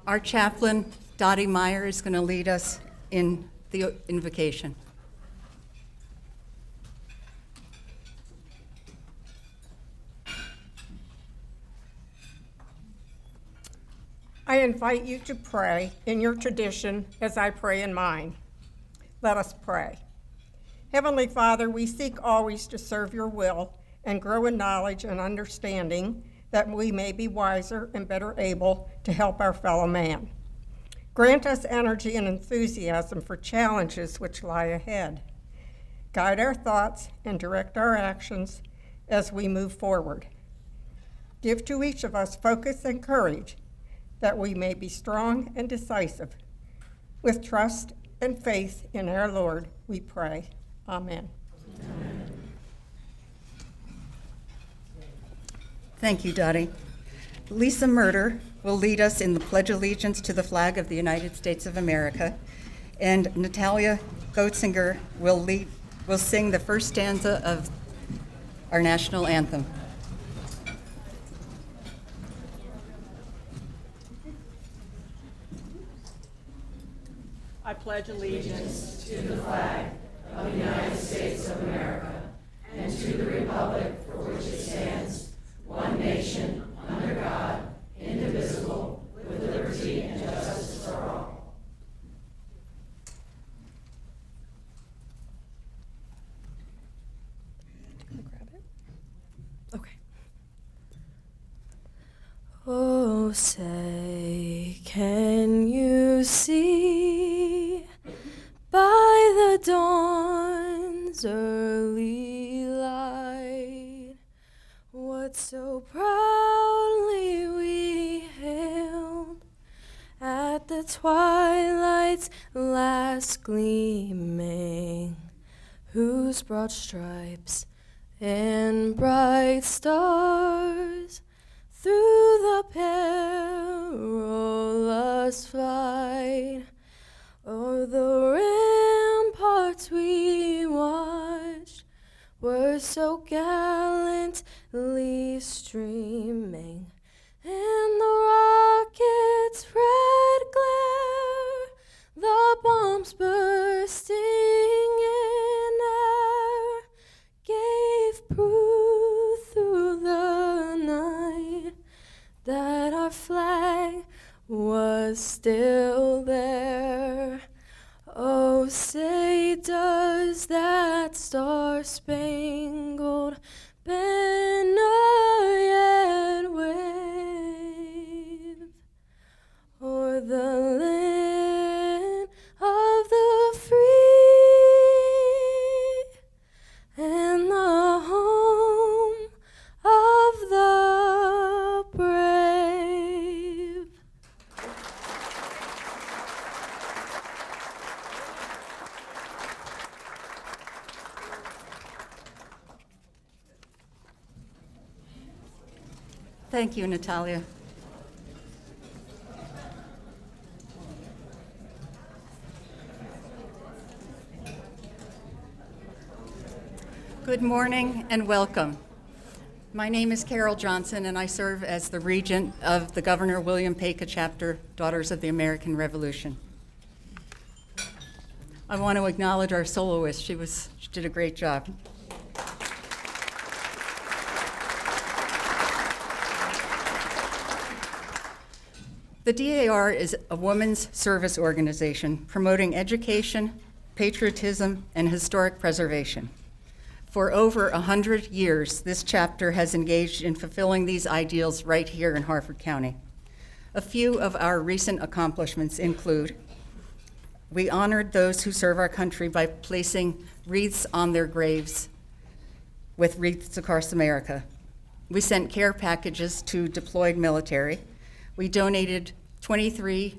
Our chaplain, Dottie Meyer, is going to lead us in the invocation. I invite you to pray in your tradition as I pray in mine. Let us pray. Heavenly Father, we seek always to serve your will and grow in knowledge and understanding that we may be wiser and better able to help our fellow man. Grant us energy and enthusiasm for challenges which lie ahead. Guide our thoughts and direct our actions as we move forward. Give to each of us focus and courage that we may be strong and decisive. With trust and faith in our Lord, we pray. Amen. Amen. Thank you, Dottie. Lisa Murder will lead us in the Pledge of Allegiance to the flag of the United States of America, and Natalia Goetzinger will sing the first stanza of our national anthem. I pledge allegiance to the flag of the United States of America and to the republic for which it stands, one nation, under God, indivisible, with liberty and justice for all. Grab it. Okay. Oh, say, can you see by the dawn's early light what so proudly we hailed at the twilight's last gleaming, whose broad stripes and bright stars through the perilous fight o'er the ramparts we watched were so gallantly streaming, and the rocket's red glare, the bombs bursting in air, gave proof through the night that our flag was still there. Oh, say, does that star-spangled banner yet wave o'er the land of the free and the home of the brave? Thank you, Natalia. Good morning and welcome. My name is Carol Johnson, and I serve as the regent of the Governor William Paca chapter, Daughters of the American Revolution. I want to acknowledge our soloist. She did a great job. The DAR is a women's service organization promoting education, patriotism, and historic preservation. For over 100 years, this chapter has engaged in fulfilling these ideals right here in Harford County. A few of our recent accomplishments include: we honored those who serve our country by placing wreaths on their graves with Wreaths Across America. We sent care packages to deployed military. We donated 23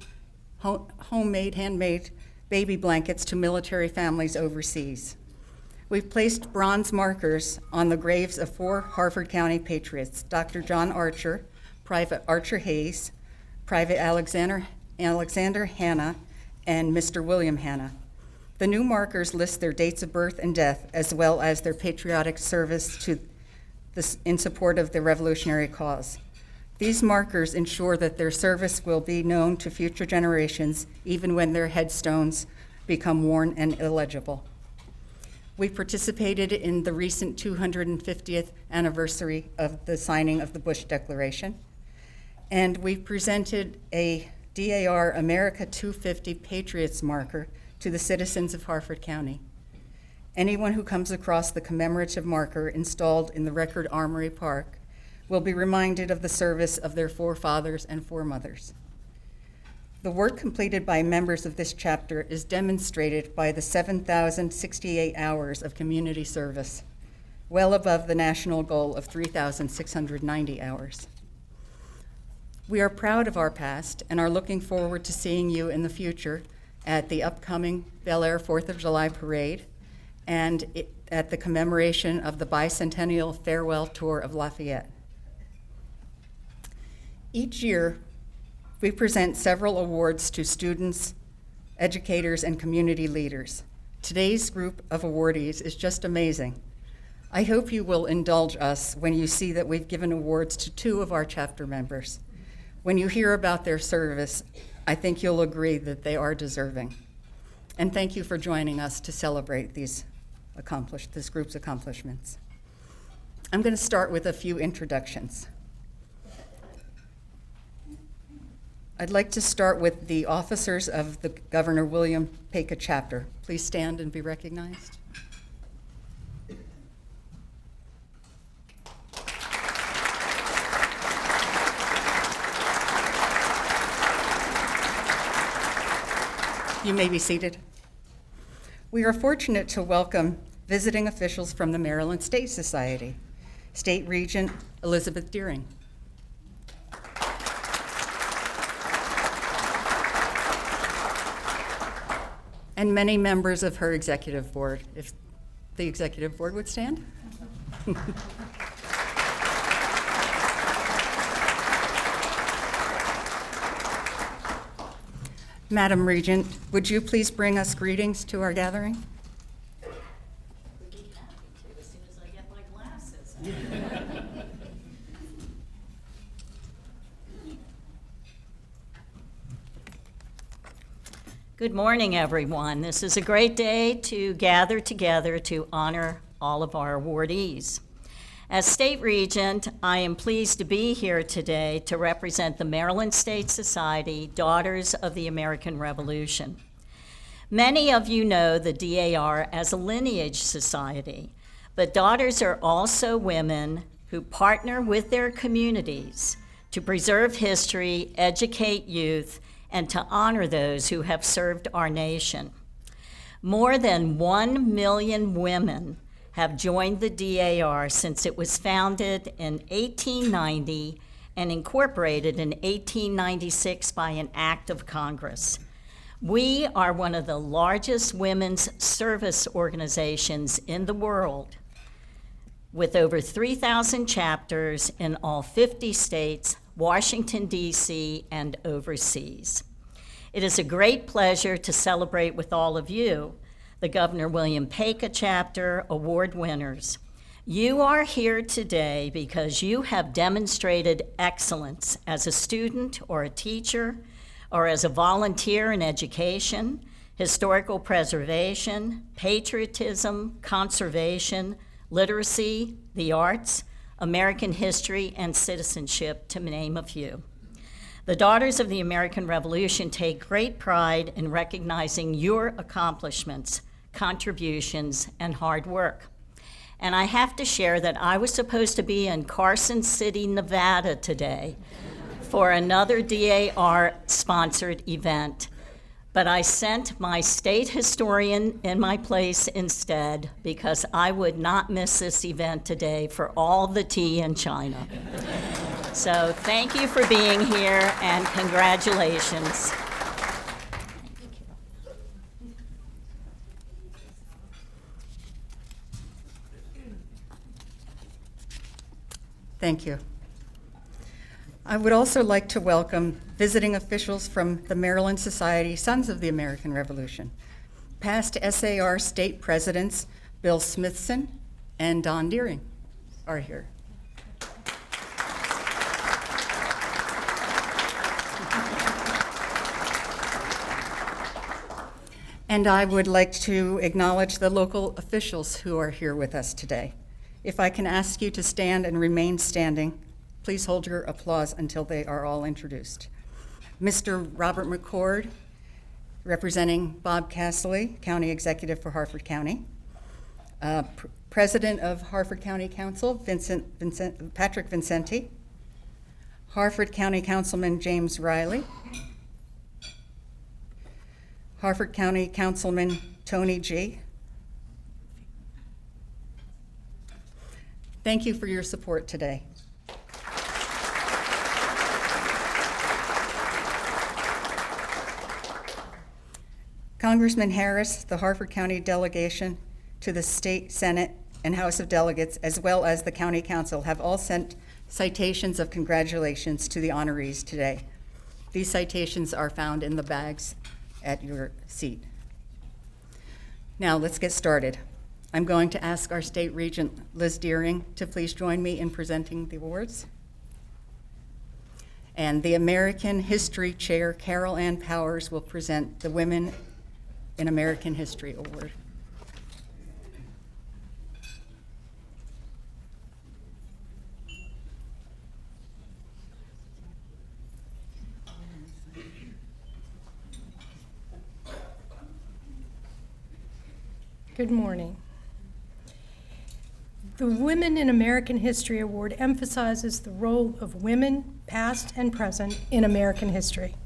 handmade baby blankets to military families overseas. We've placed bronze markers on the graves of 4 Harford County patriots: Dr. John Archer, Private Archer Hayes, Private Alexander Hanna, and Mr. William Hanna. The new markers list their dates of birth and death, as well as their patriotic service in support of the revolutionary cause. These markers ensure that their service will be known to future generations, even when their headstones become worn and illegible. We participated in the recent 250th anniversary of the signing of the Bush Declaration, and we presented a DAR America 250 Patriots marker to the citizens of Harford County. Anyone who comes across the commemorative marker installed in the Record Armory Park will be reminded of the service of their forefathers and foremothers. The work completed by members of this chapter is demonstrated by the 7,068 hours of community service, well above the national goal of 3,690 hours. We are proud of our past and are looking forward to seeing you in the future at the upcoming Bel Air 4th of July parade and at the commemoration of the bicentennial farewell tour of Lafayette. Each year, we present several awards to students, educators, and community leaders. Today's group of awardees is just amazing. I hope you will indulge us when you see that we've given awards to 2 of our chapter members. When you hear about their service, I think you'll agree that they are deserving. And thank you for joining us to celebrate this group's accomplishments. I'm going to start with a few introductions. I'd like to start with the officers of the Governor William Paca chapter. Please stand and be recognized. You may be seated. We are fortunate to welcome visiting officials from the Maryland State Society, State Regent Elizabeth Deering. And many members of her executive board. If the executive board would stand. Madam Regent, would you please bring us greetings to our gathering? Would be happy to, as soon as I get my glasses. Good morning, everyone. This is a great day to gather together to honor all of our awardees. As State Regent, I am pleased to be here today to represent the Maryland State Society Daughters of the American Revolution. Many of you know the DAR as a lineage society, but daughters are also women who partner with their communities to preserve history, educate youth, and to honor those who have served our nation. More than 1 million women have joined the DAR since it was founded in 1890 and incorporated in 1896 by an act of Congress. We are one of the largest women's service organizations in the world, with over 3,000 chapters in all 50 states, Washington, D.C., and overseas. It is a great pleasure to celebrate with all of you, the Governor William Paca Chapter Award winners. You are here today because you have demonstrated excellence as a student or a teacher or as a volunteer in education, historical preservation, patriotism, conservation, literacy, the arts, American history, and citizenship, to name a few. The Daughters of the American Revolution take great pride in recognizing your accomplishments, contributions, and hard work. And I have to share that I was supposed to be in Carson City, Nevada today for another DAR-sponsored event, but I sent my state historian in my place instead because I would not miss this event today for all the tea in China. So thank you for being here and congratulations. Thank you. I would also like to welcome visiting officials from the Maryland Society Sons of the American Revolution. Past SAR state presidents Bill Smithson and Don Deering are here. And I would like to acknowledge the local officials who are here with us today. If I can ask you to stand and remain standing, please hold your applause until they are all introduced. Mr. Robert McCord, representing Bob Castley, County Executive for Harford County. President of Harford County Council, Patrick Vincenti. Harford County Councilman James Riley. Harford County Councilman Tony G. Thank you for your support today. Congressman Harris, the Harford County delegation to the State Senate and House of Delegates, as well as the County Council, have all sent citations of congratulations to the honorees today. These citations are found in the bags at your seat. Now let's get started. I'm going to ask our State Regent, Liz Deering, to please join me in presenting the awards. And the American History Chair, Carol Ann Powers, will present the Women in American History Award. Good morning. The Women in American History Award emphasizes the role of women, past and present, in American history.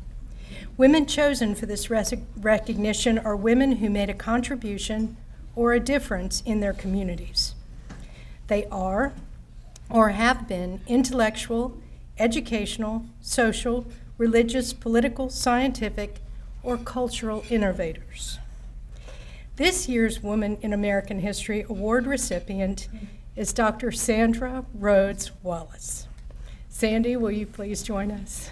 Women chosen for this recognition are women who made a contribution or a difference in their communities. They are or have been intellectual, educational, social, religious, political, scientific, or cultural innovators. This year's Women in American History Award recipient is Dr. Sandra Rhodes Wallace. Sandy, will you please join us?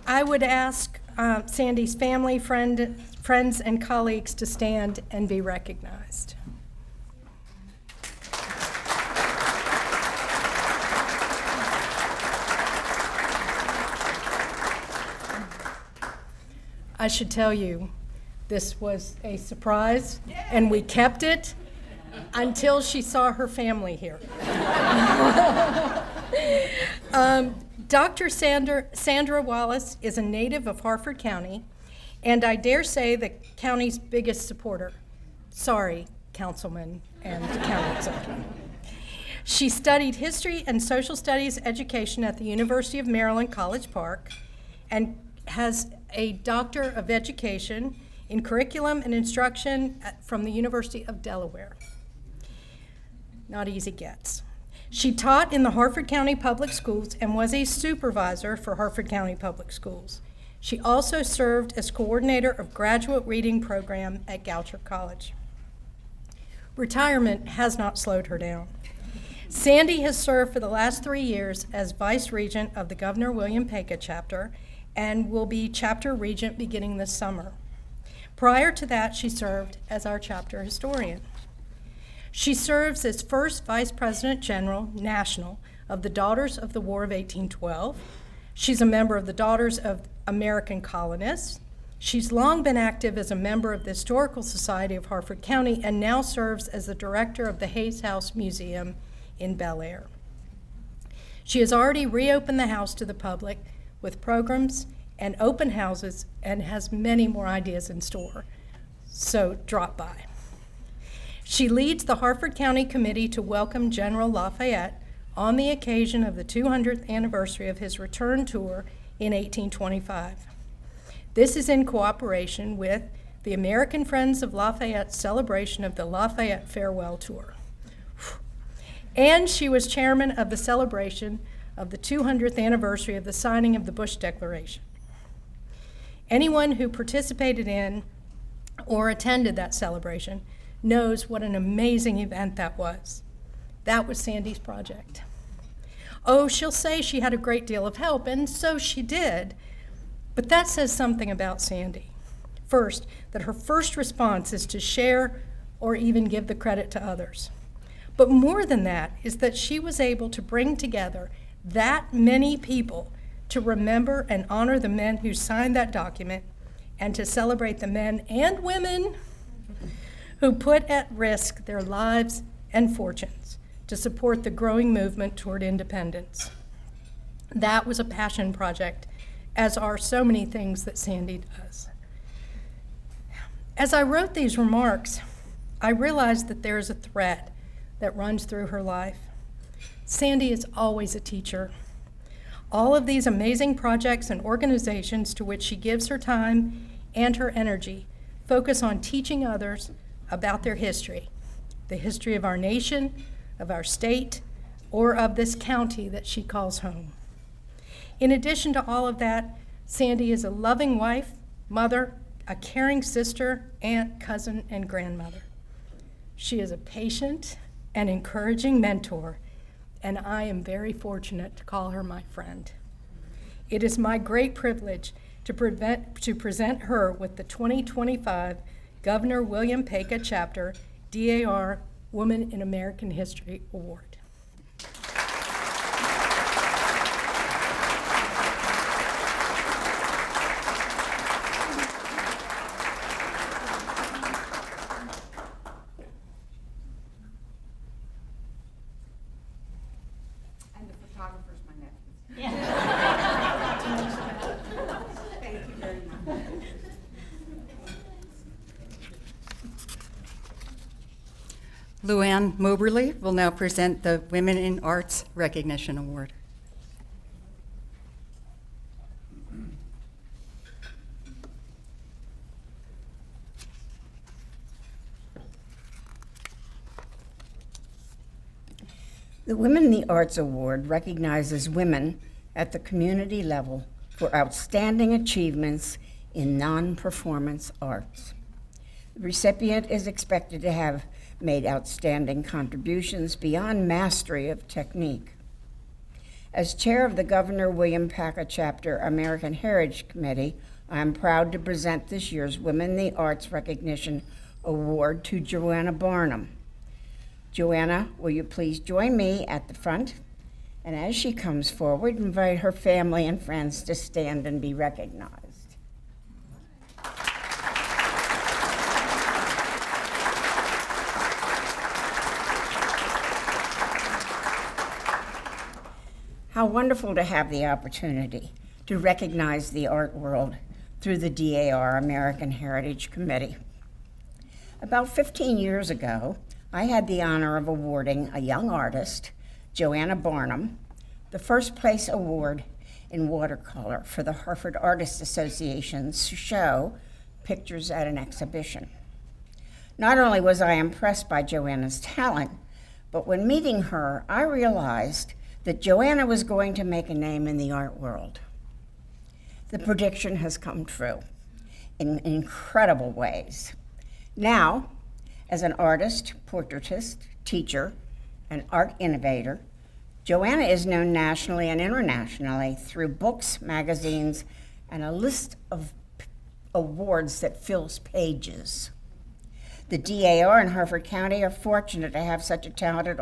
I would ask Sandy's family, friends, and colleagues to stand and be recognized. I should tell you, this was a surprise, and we kept it until she saw her family here. Dr. Sandra Wallace is a native of Harford County, and I dare say the county's biggest supporter. Sorry, Councilman and County Executive. She studied history and social studies education at the University of Maryland, College Park, and has a Doctor of Education in Curriculum and Instruction from the University of Delaware. Not easy gets. She taught in the Harford County Public Schools and was a supervisor for Harford County Public Schools. She also served as coordinator of graduate reading program at Goucher College. Retirement has not slowed her down. Sandy has served for the last 3 years as Vice Regent of the Governor William Peka chapter and will be chapter regent beginning this summer. Prior to that, she served as our chapter historian. She serves as first Vice President General, National, of the Daughters of the War of 1812. She's a member of the Daughters of American Colonists. She's long been active as a member of the Historical Society of Harford County and now serves as the director of the Hayes House Museum in Bel Air. She has already reopened the house to the public with programs and open houses and has many more ideas in store, so drop by. She leads the Harford County Committee to welcome General Lafayette on the occasion of the 200th anniversary of his return tour in 1825. This is in cooperation with the American Friends of Lafayette's celebration of the Lafayette Farewell Tour. And she was chairman of the celebration of the 200th anniversary of the signing of the Bush Declaration. Anyone who participated in or attended that celebration knows what an amazing event that was. That was Sandy's project. Oh, she'll say she had a great deal of help, and so she did, but that says something about Sandy. First, that her first response is to share or even give the credit to others. But more than that is that she was able to bring together that many people to remember and honor the men who signed that document and to celebrate the men and women who put at risk their lives and fortunes to support the growing movement toward independence. That was a passion project, as are so many things that Sandy does. As I wrote these remarks, I realized that there is a thread that runs through her life. Sandy is always a teacher. All of these amazing projects and organizations to which she gives her time and her energy focus on teaching others about their history, the history of our nation, of our state, or of this county that she calls home. In addition to all of that, Sandy is a loving wife, mother, a caring sister, aunt, cousin, and grandmother. She is a patient and encouraging mentor, and I am very fortunate to call her my friend. It is my great privilege to present her with the 2025 Governor William Peka Chapter DAR Woman in American History Award. And the photographer's my nephew. Yeah. Thank you very much. Luann Moberly will now present the Women in Arts Recognition Award. The Women in the Arts Award recognizes women at the community level for outstanding achievements in non-performance arts. The recipient is expected to have made outstanding contributions beyond mastery of technique. As chair of the Governor William Peka Chapter American Heritage Committee, I am proud to present this year's Women in the Arts Recognition Award to Joanna Barnum. Joanna, will you please join me at the front? And as she comes forward, invite her family and friends to stand and be recognized. How wonderful to have the opportunity to recognize the art world through the DAR American Heritage Committee. About 15 years ago, I had the honor of awarding a young artist, Joanna Barnum, the first place award in watercolor for the Harford Artists Association's show, Pictures at an Exhibition. Not only was I impressed by Joanna's talent, but when meeting her, I realized that Joanna was going to make a name in the art world. The prediction has come true in incredible ways. Now, as an artist, portraitist, teacher, and art innovator, Joanna is known nationally and internationally through books, magazines, and a list of awards that fills pages. The DAR in Harford County are fortunate to have such a talented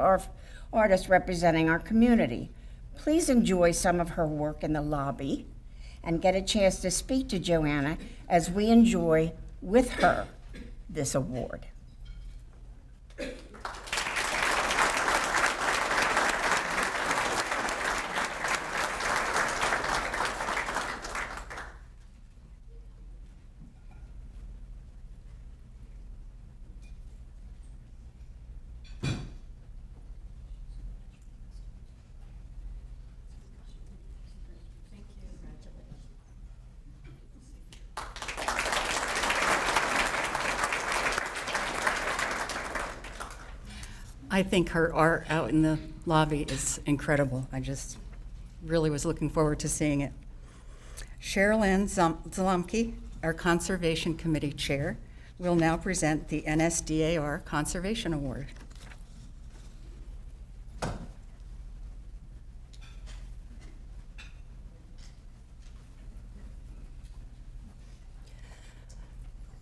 artist representing our community. Please enjoy some of her work in the lobby and get a chance to speak to Joanna as we enjoy with her this award. I think her art out in the lobby is incredible. I just really was looking forward to seeing it. Cheryl Ann Zlomke, our Conservation Committee Chair, will now present the NSDAR Conservation Award.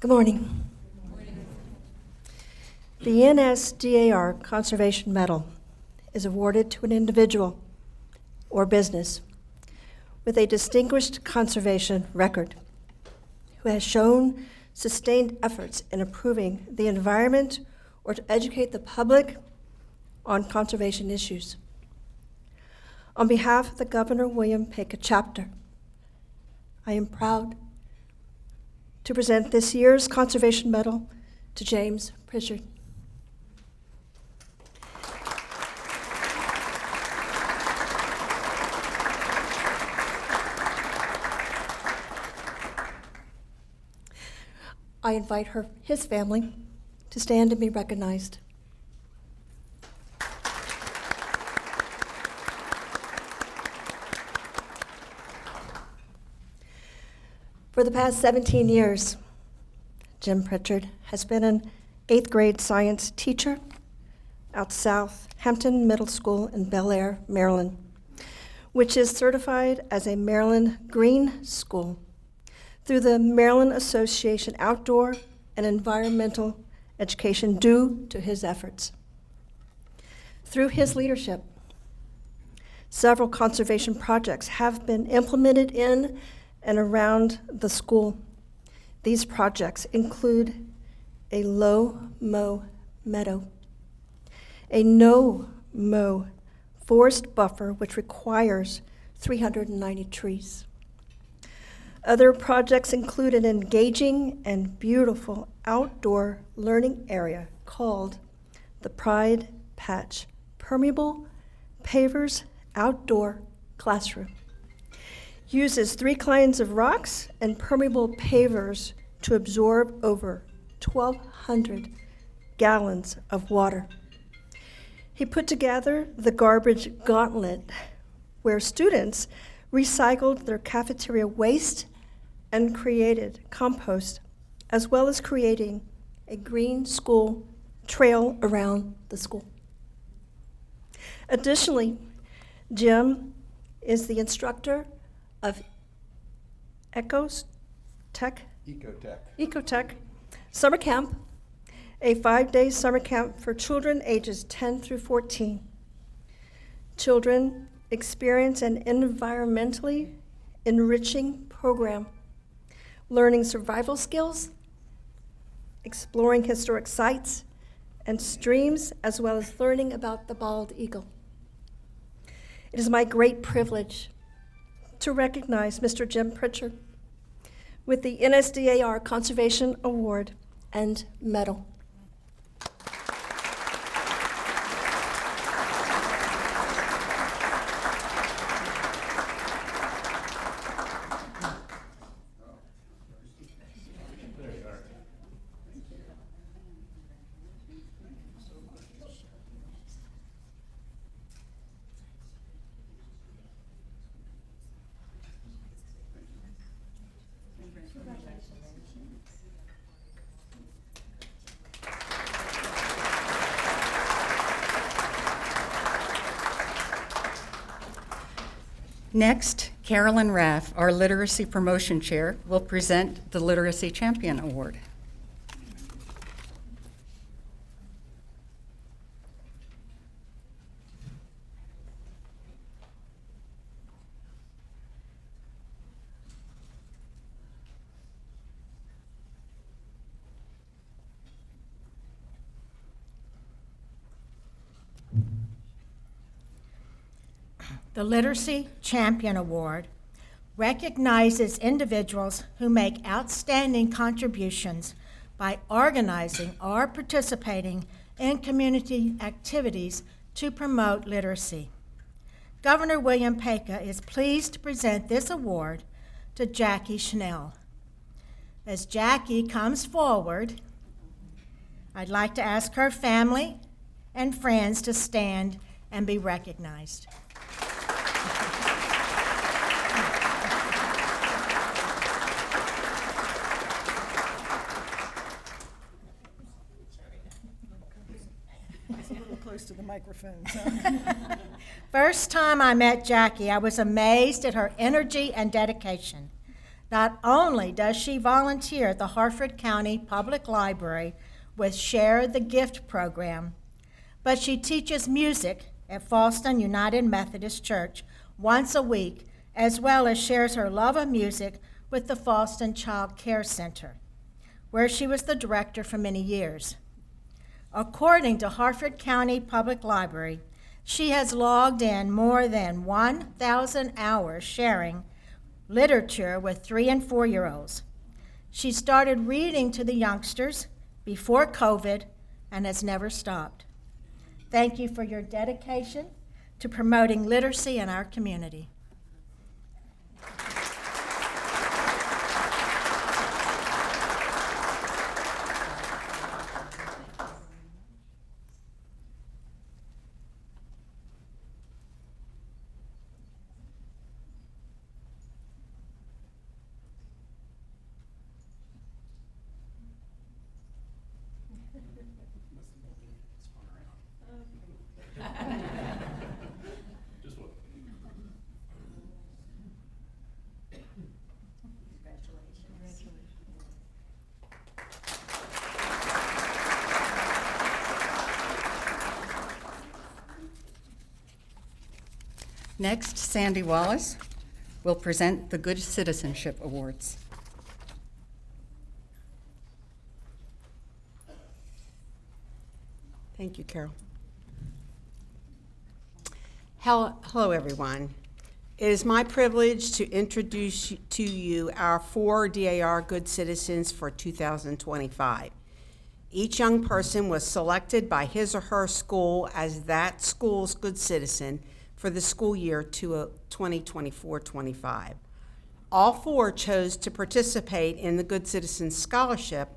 Good morning. The NSDAR Conservation Medal is awarded to an individual or business with a distinguished conservation record who has shown sustained efforts in improving the environment or to educate the public on conservation issues. On behalf of the Governor William Pecos chapter, I am proud to present this year's Conservation Medal to James Pritchard. I invite his family to stand and be recognized. For the past 17 years, Jim Pritchard has been an 8th grade science teacher out south, Hampton Middle School in Bel Air, Maryland, which is certified as a Maryland Green School through the Maryland Association Outdoor and Environmental Education due to his efforts. Through his leadership, several conservation projects have been implemented in and around the school. These projects include a low-mow meadow, a no-mow forest buffer which requires 390 trees. Other projects include an engaging and beautiful outdoor learning area called the Pride Patch Permeable Pavers Outdoor Classroom. Uses 3 kinds of rocks and permeable pavers to absorb over 1,200 gallons of water. He put together the Garbage Gauntlet, where students recycled their cafeteria waste and created compost, as well as creating a green school trail around the school. Additionally, Jim is the instructor of Ecotech Summer Camp, a 5-day summer camp for children ages 10 through 14. Children experience an environmentally enriching program, learning survival skills, exploring historic sites and streams, as well as learning about the bald eagle. It is my great privilege to recognize Mr. Jim Pritchard with the NSDAR Conservation Award and Medal. Next, Carolyn Raff, our Literacy Promotion Chair, will present the Literacy Champion Award. The Literacy Champion Award recognizes individuals who make outstanding contributions by organizing or participating in community activities to promote literacy. Governor William Pecos is pleased to present this award to Jackie Schnell. As Jackie comes forward, I'd like to ask her family and friends to stand and be recognized. To the microphone. First time I met Jackie, I was amazed at her energy and dedication. Not only does she volunteer at the Harford County Public Library, with Share the Gift program, but she teaches music at Fallston United Methodist Church once a week, as well as shares her love of music with the Fallston Child Care Center, where she was the director for many years. According to Harford County Public Library, she has logged in more than 1,000 hours sharing literature with 3- and 4-year-olds. She started reading to the youngsters before COVID and has never stopped. Thank you for your dedication to promoting literacy in our community. Next, Sandy Wallace will present the Good Citizenship Awards. Thank you, Carol. Hello, everyone. It is my privilege to introduce to you our 4 DAR Good Citizens for 2025. Each young person was selected by his or her school as that school's good citizen for the school year 2024-25. All 4 chose to participate in the Good Citizen Scholarship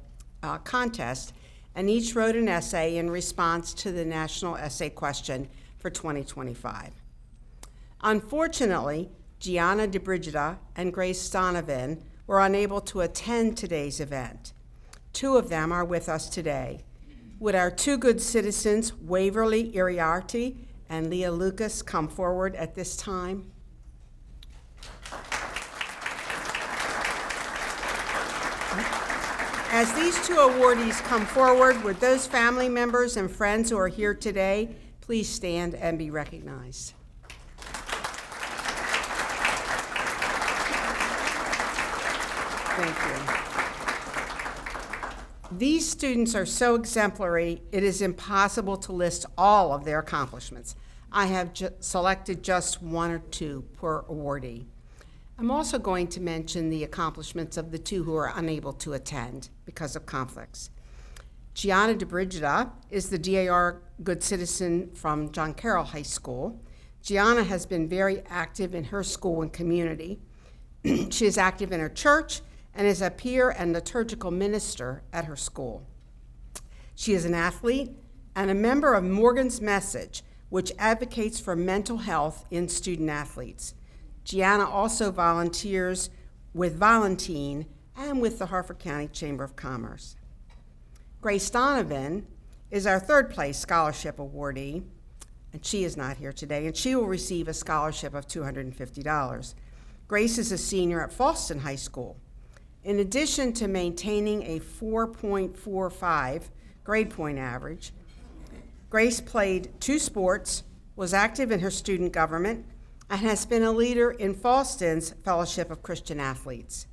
contest, and each wrote an essay in response to the National Essay Question for 2025. Unfortunately, Gianna DeBrigida and Grace Donovan were unable to attend today's event. 2 of them are with us today. Would our 2 good citizens, Waverly Iriarty and Leah Lucas, come forward at this time? As these 2 awardees come forward, would those family members and friends who are here today please stand and be recognized? Thank you. These students are so exemplary, it is impossible to list all of their accomplishments. I have selected just 1 or 2 per awardee. I'm also going to mention the accomplishments of the 2 who are unable to attend because of conflicts. Gianna DeBrigida is the DAR Good Citizen from John Carroll High School. Gianna has been very active in her school and community. She is active in her church and is a peer and liturgical minister at her school. She is an athlete and a member of Morgan's Message, which advocates for mental health in student athletes. Gianna also volunteers with Volunteer and with the Harford County Chamber of Commerce. Grace Donovan is our 3rd place scholarship awardee, and she is not here today, and she will receive a scholarship of $250. Grace is a senior at Fallston High School. In addition to maintaining a 4.45 grade point average, Grace played 2 sports, was active in her student government, and has been a leader in Fallston's Fellowship of Christian Athletes.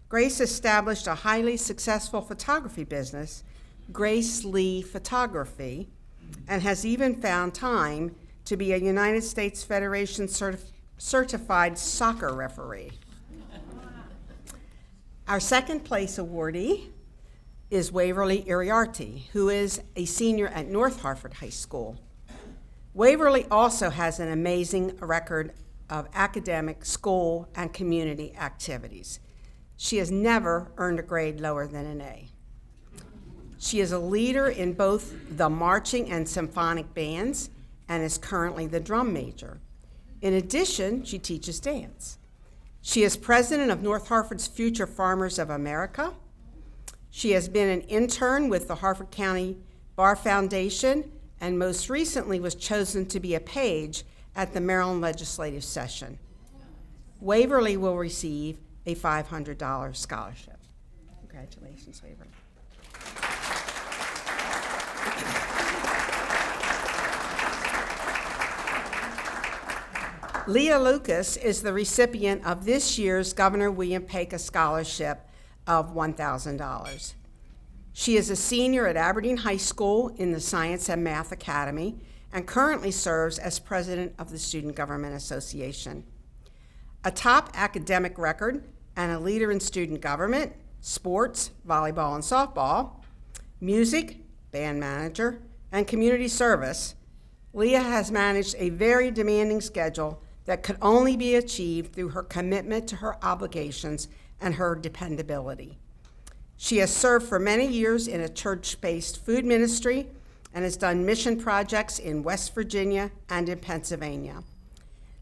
Grace established a highly successful photography business, Grace Lee Photography, and has even found time to be a United States Federation certified soccer referee. Our 2nd place awardee is Waverly Iriarty, who is a senior at North Harford High School. Waverly also has an amazing record of academic, school, and community activities. She has never earned a grade lower than an A. She is a leader in both the marching and symphonic bands and is currently the drum major. In addition, she teaches dance. She is president of North Harford's Future Farmers of America. She has been an intern with the Harford County Bar Foundation and most recently was chosen to be a page at the Maryland legislative session. Waverly will receive a $500 scholarship. Congratulations, Waverly. Leah Lucas is the recipient of this year's Governor William Peka Scholarship of $1,000. She is a senior at Aberdeen High School in the Science and Math Academy and currently serves as president of the Student Government Association. A top academic record and a leader in student government, sports, volleyball and softball, music, band manager, and community service, Leah has managed a very demanding schedule that could only be achieved through her commitment to her obligations and her dependability. She has served for many years in a church-based food ministry and has done mission projects in West Virginia and in Pennsylvania.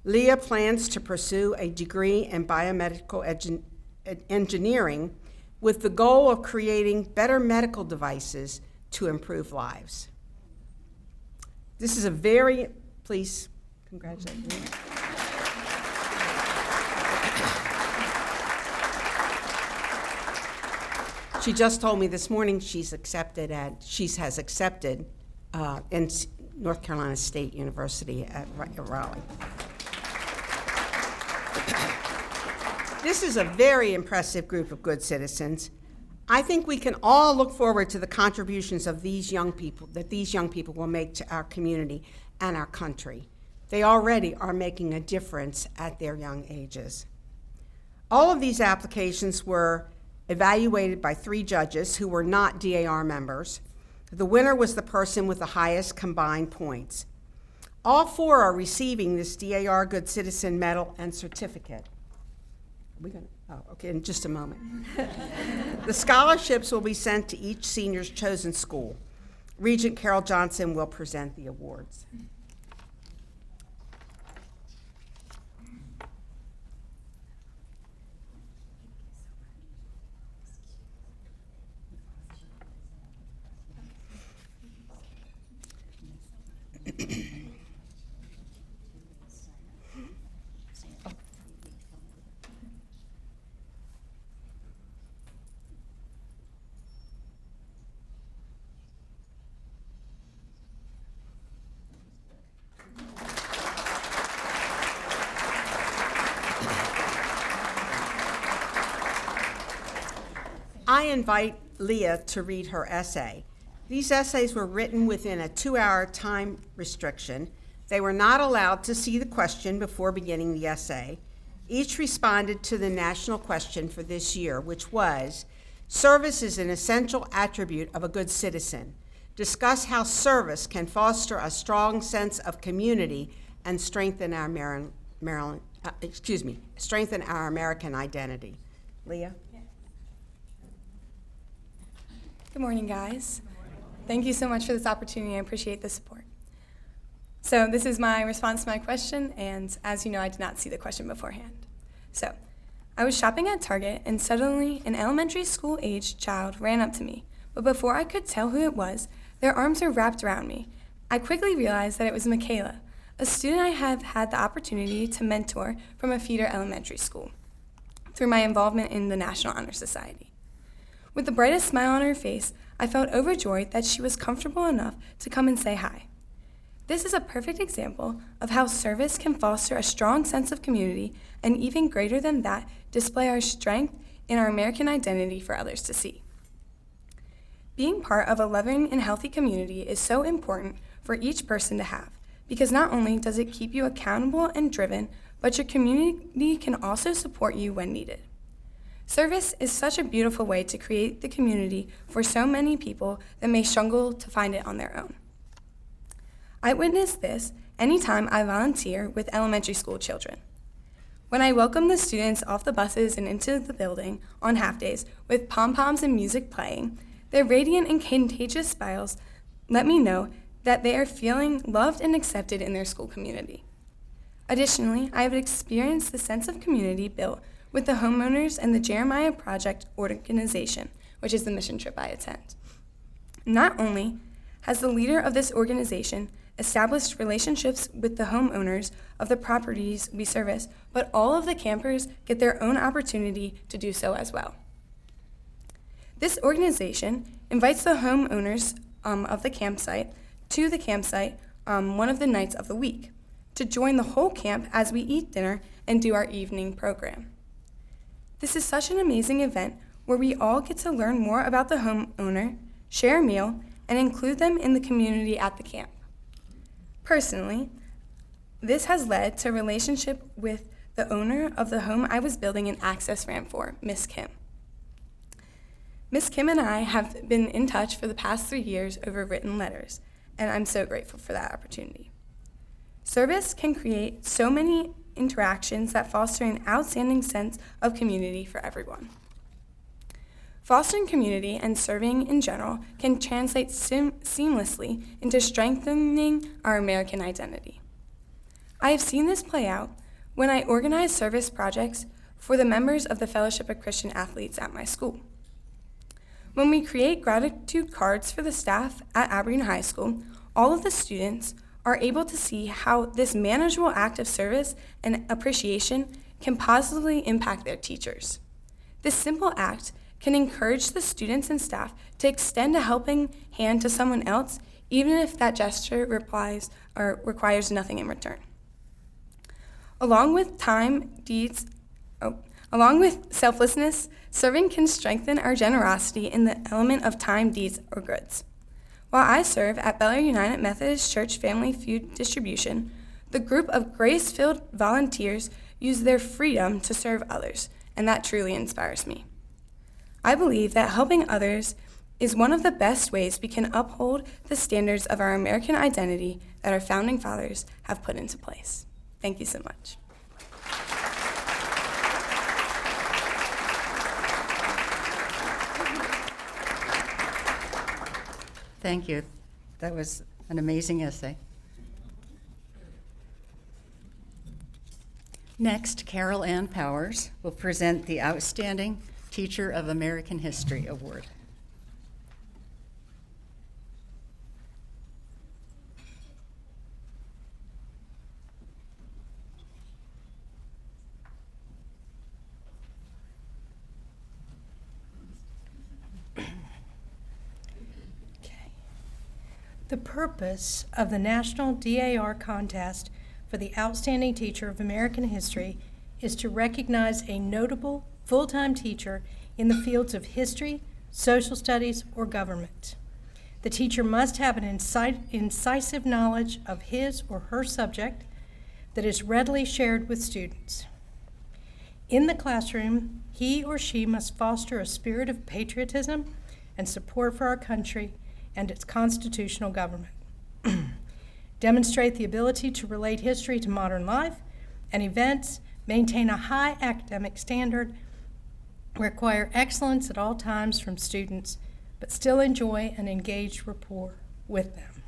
Leah plans to pursue a degree in biomedical engineering with the goal of creating better medical devices to improve lives. This is a very, please congratulate me. She just told me this morning she has accepted in North Carolina State University at Raleigh. This is a very impressive group of good citizens. I think we can all look forward to the contributions of these young people will make to our community and our country. They already are making a difference at their young ages. All of these applications were evaluated by 3 judges who were not DAR members. The winner was the person with the highest combined points. All 4 are receiving this DAR Good Citizen Medal and Certificate. In just a moment. The scholarships will be sent to each senior's chosen school. Regent Carol Johnson will present the awards. I invite Leah to read her essay. These essays were written within a 2-hour time restriction. They were not allowed to see the question before beginning the essay. Each responded to the national question for this year, which was, service is an essential attribute of a good citizen. Discuss how service can foster a strong sense of community and strengthen our strengthen our American identity. Leah? Good morning, guys. Thank you so much for this opportunity. I appreciate the support. So this is my response to my question, and as you know, I did not see the question beforehand. So I was shopping at Target, and suddenly an elementary school-aged child ran up to me, but before I could tell who it was, their arms were wrapped around me. I quickly realized that it was Michaela, a student I have had the opportunity to mentor from a feeder elementary school through my involvement in the National Honor Society. With the brightest smile on her face, I felt overjoyed that she was comfortable enough to come and say hi. This is a perfect example of how service can foster a strong sense of community and, even greater than that, display our strength in our American identity for others to see. Being part of a loving and healthy community is so important for each person to have, because not only does it keep you accountable and driven, but your community can also support you when needed. Service is such a beautiful way to create the community for so many people that may struggle to find it on their own. I witness this anytime I volunteer with elementary school children. When I welcome the students off the buses and into the building on half days with pom-poms and music playing, their radiant and contagious smiles let me know that they are feeling loved and accepted in their school community. Additionally, I have experienced the sense of community built with the homeowners and the Jeremiah Project organization, which is the mission trip I attend. Not only has the leader of this organization established relationships with the homeowners of the properties we service, but all of the campers get their own opportunity to do so as well. This organization invites the homeowners of the campsite to the campsite one of the nights of the week. to join the whole camp as we eat dinner and do our evening program. This is such an amazing event where we all get to learn more about the homeowner, share a meal, and include them in the community at the camp. Personally, this has led to a relationship with the owner of the home I was building an access ramp for, Miss Kim. Miss Kim and I have been in touch for the past 3 years over written letters, and I'm so grateful for that opportunity. Service can create so many interactions that foster an outstanding sense of community for everyone. Fostering community and serving in general can translate seamlessly into strengthening our American identity. I have seen this play out when I organize service projects for the members of the Fellowship of Christian Athletes at my school. When we create gratitude cards for the staff at Aberdeen High School, all of the students are able to see how this manageable act of service and appreciation can positively impact their teachers. This simple act can encourage the students and staff to extend a helping hand to someone else, even if that gesture requires nothing in return. Along with selflessness, serving can strengthen our generosity in the element of time, deeds, or goods. While I serve at Bel Air United Methodist Church Family Food Distribution, the group of grace-filled volunteers use their freedom to serve others, and that truly inspires me. I believe that helping others is one of the best ways we can uphold the standards of our American identity that our founding fathers have put into place. Thank you so much. Thank you. That was an amazing essay. Next, Carol Ann Powers will present the Outstanding Teacher of American History Award. The purpose of the National DAR Contest for the Outstanding Teacher of American History is to recognize a notable full-time teacher in the fields of history, social studies, or government. The teacher must have an incisive knowledge of his or her subject that is readily shared with students. In the classroom, he or she must foster a spirit of patriotism and support for our country and its constitutional government. Demonstrate the ability to relate history to modern life and events, maintain a high academic standard, require excellence at all times from students, but still enjoy an engaged rapport with them.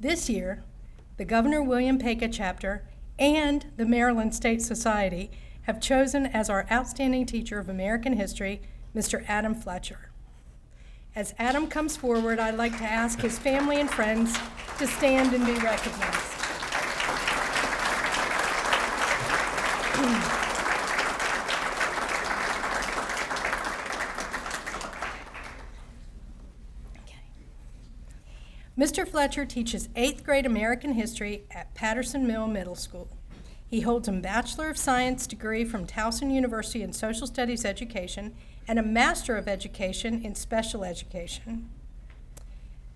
This year, the Governor William Peka chapter and the Maryland State Society have chosen as our Outstanding Teacher of American History, Mr. Adam Fletcher. As Adam comes forward, I'd like to ask his family and friends to stand and be recognized. Mr. Fletcher teaches 8th grade American history at Patterson Mill Middle School. He holds a Bachelor of Science degree from Towson University in Social Studies Education and a Master of Education in Special Education.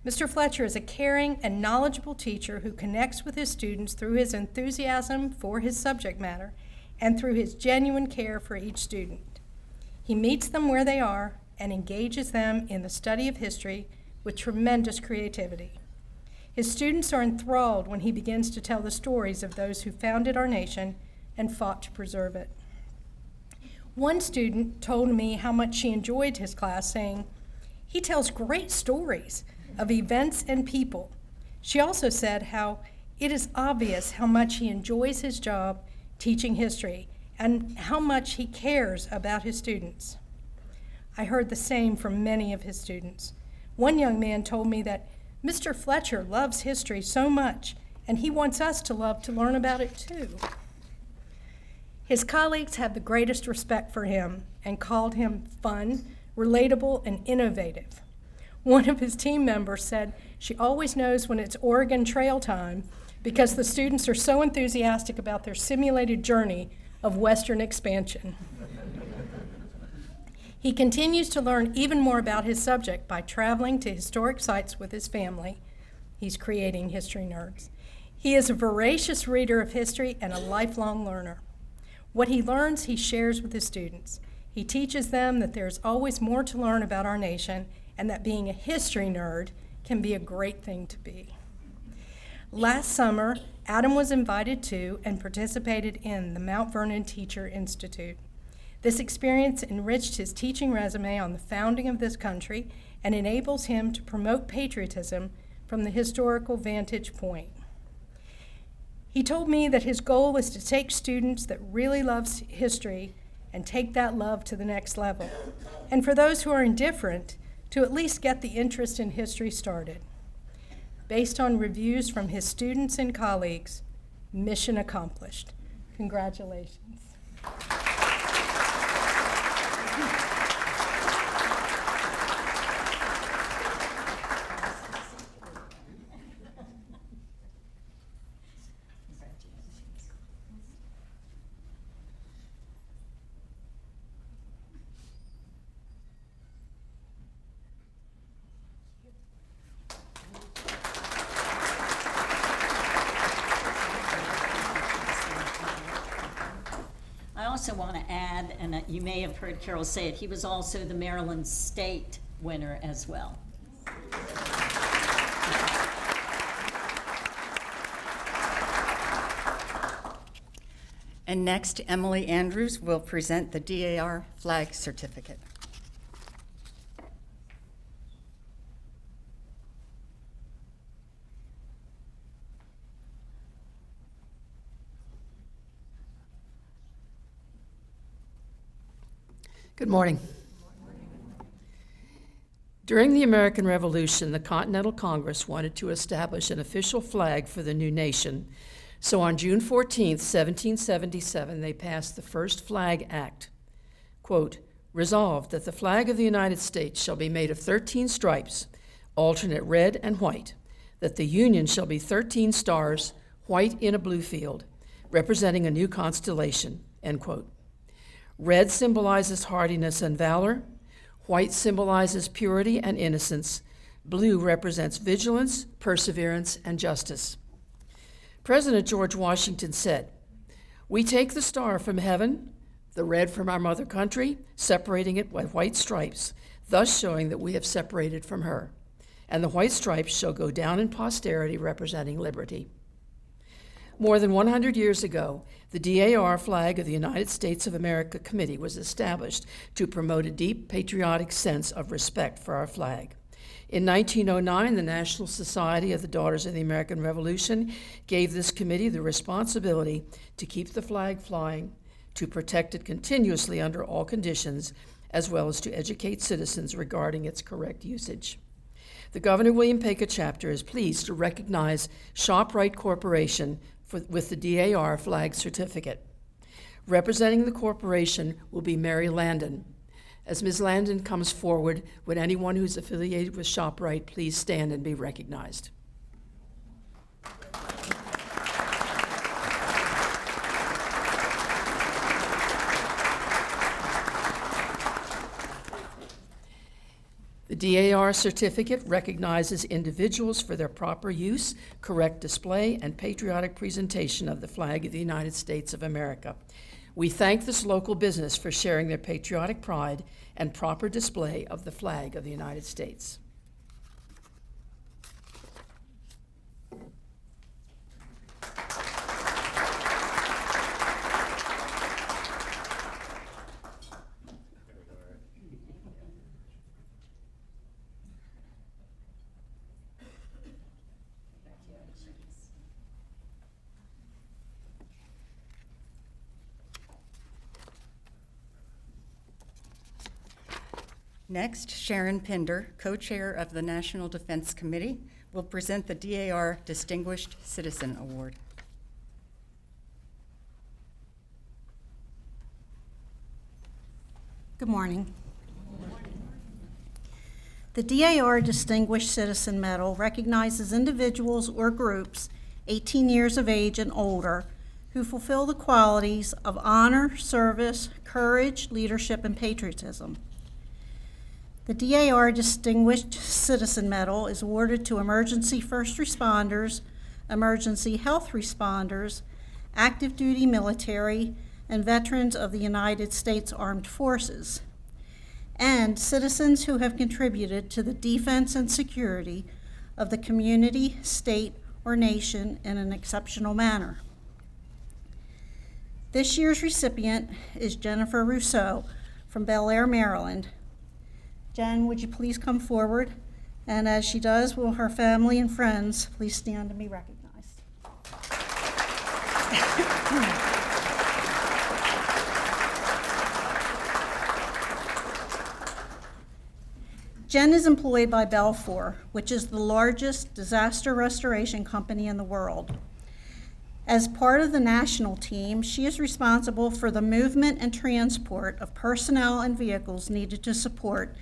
Mr. Fletcher is a caring and knowledgeable teacher who connects with his students through his enthusiasm for his subject matter and through his genuine care for each student. He meets them where they are and engages them in the study of history with tremendous creativity. His students are enthralled when he begins to tell the stories of those who founded our nation and fought to preserve it. One student told me how much she enjoyed his class, saying, "He tells great stories of events and people." She also said how it is obvious how much he enjoys his job teaching history and how much he cares about his students. I heard the same from many of his students. One young man told me that Mr. Fletcher loves history so much, and he wants us to love to learn about it too. His colleagues had the greatest respect for him and called him fun, relatable, and innovative. One of his team members said she always knows when it's Oregon Trail time because the students are so enthusiastic about their simulated journey of Western expansion. He continues to learn even more about his subject by traveling to historic sites with his family. He's creating history nerds. He is a voracious reader of history and a lifelong learner. What he learns, he shares with his students. He teaches them that there's always more to learn about our nation and that being a history nerd can be a great thing to be. Last summer, Adam was invited to and participated in the Mount Vernon Teacher Institute. This experience enriched his teaching resume on the founding of this country and enables him to promote patriotism from the historical vantage point. He told me that his goal is to take students that really love history and take that love to the next level, and for those who are indifferent, to at least get the interest in history started. Based on reviews from his students and colleagues, mission accomplished. Congratulations. I also want to add, and you may have heard Carol say it, he was also the Maryland State winner as well. And next, Emily Andrews will present the DAR flag certificate. Good morning. During the American Revolution, the Continental Congress wanted to establish an official flag for the new nation. So on June 14, 1777, they passed the first Flag Act. Quote, resolved that the flag of the United States shall be made of 13 stripes, alternate red and white, that the Union shall be 13 stars, white in a blue field, representing a new constellation, end quote. Red symbolizes hardiness and valor, white symbolizes purity and innocence, blue represents vigilance, perseverance, and justice. President George Washington said, we take the star from heaven, the red from our mother country, separating it with white stripes, thus showing that we have separated from her. And the white stripes shall go down in posterity, representing liberty. More than 100 years ago, the DAR flag of the United States of America Committee was established to promote a deep patriotic sense of respect for our flag. In 1909, the National Society of the Daughters of the American Revolution gave this committee the responsibility to keep the flag flying, to protect it continuously under all conditions, as well as to educate citizens regarding its correct usage. The Governor William Paca chapter is pleased to recognize ShopRite Corporation with the DAR flag certificate. Representing the corporation will be Mary Landon. As Ms. Landon comes forward, would anyone who's affiliated with ShopRite please stand and be recognized? The DAR certificate recognizes individuals for their proper use, correct display, and patriotic presentation of the flag of the United States of America. We thank this local business for sharing their patriotic pride and proper display of the flag of the United States. Next, Sharon Pinder, co-chair of the National Defense Committee, will present the DAR Distinguished Citizen Award. Good morning. The DAR Distinguished Citizen Medal recognizes individuals or groups 18 years of age and older, who fulfill the qualities of honor, service, courage, leadership, and patriotism. The DAR Distinguished Citizen Medal is awarded to emergency first responders, emergency health responders, active duty military, and veterans of the United States Armed Forces, and citizens who have contributed to the defense and security of the community, state, or nation in an exceptional manner. This year's recipient is Jennifer Rousseau from Bel Air, Maryland. Jen, would you please come forward? And as she does, will her family and friends please stand to be recognized? Jen is employed by Belfour, which is the largest disaster restoration company in the world. As part of the national team, she is responsible for the movement and transport of personnel and vehicles needed to support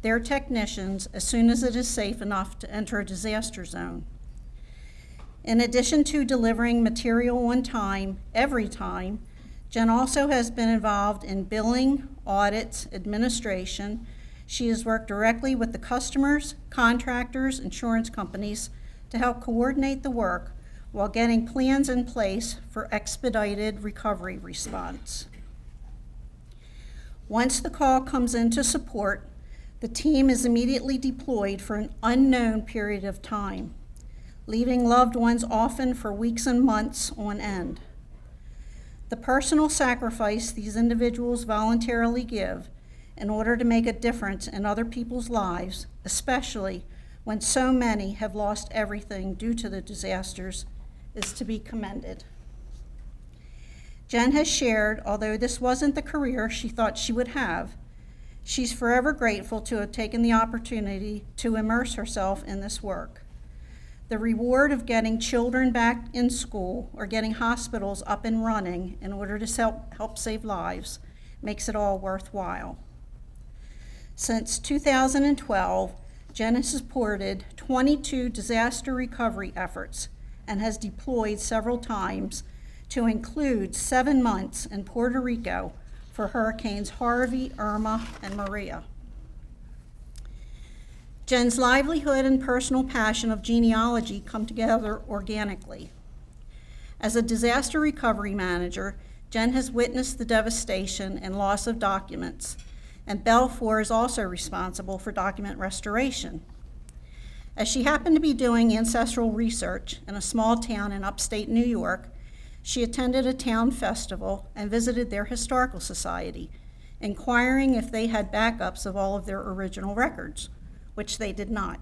their technicians as soon as it is safe enough to enter a disaster zone. In addition to delivering material on time, every time, Jen also has been involved in billing, audits, administration. She has worked directly with the customers, contractors, insurance companies to help coordinate the work while getting plans in place for expedited recovery response. Once the call comes into support, the team is immediately deployed for an unknown period of time, leaving loved ones often for weeks and months on end. The personal sacrifice these individuals voluntarily give in order to make a difference in other people's lives, especially when so many have lost everything due to the disasters, is to be commended. Jen has shared, although this wasn't the career she thought she would have, she's forever grateful to have taken the opportunity to immerse herself in this work. The reward of getting children back in school or getting hospitals up and running in order to help save lives makes it all worthwhile. Since 2012, Jen has supported 22 disaster recovery efforts and has deployed several times, to include 7 months in Puerto Rico for Hurricanes Harvey, Irma, and Maria. Jen's livelihood and personal passion of genealogy come together organically. As a disaster recovery manager, Jen has witnessed the devastation and loss of documents, and Belfour is also responsible for document restoration. As she happened to be doing ancestral research in a small town in upstate New York, she attended a town festival and visited their historical society, inquiring if they had backups of all of their original records, which they did not.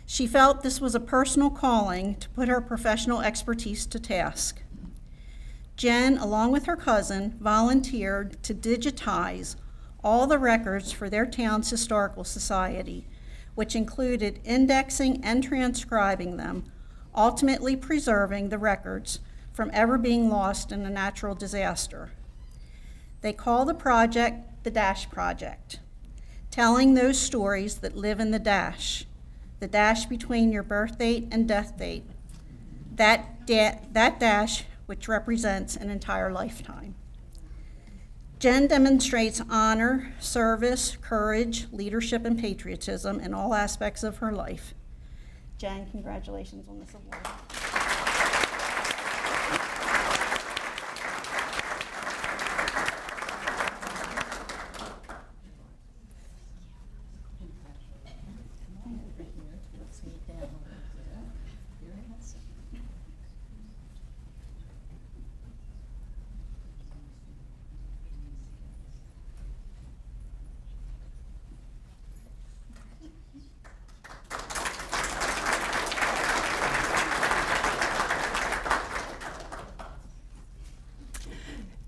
She felt this was a personal calling to put her professional expertise to task. Jen, along with her cousin, volunteered to digitize all the records for their town's historical society, which included indexing and transcribing them, ultimately preserving the records from ever being lost in a natural disaster. They call the project the Dash Project, telling those stories that live in the dash between your birth date and death date, that dash which represents an entire lifetime. Jen demonstrates honor, service, courage, leadership, and patriotism in all aspects of her life. Jen, congratulations on this award.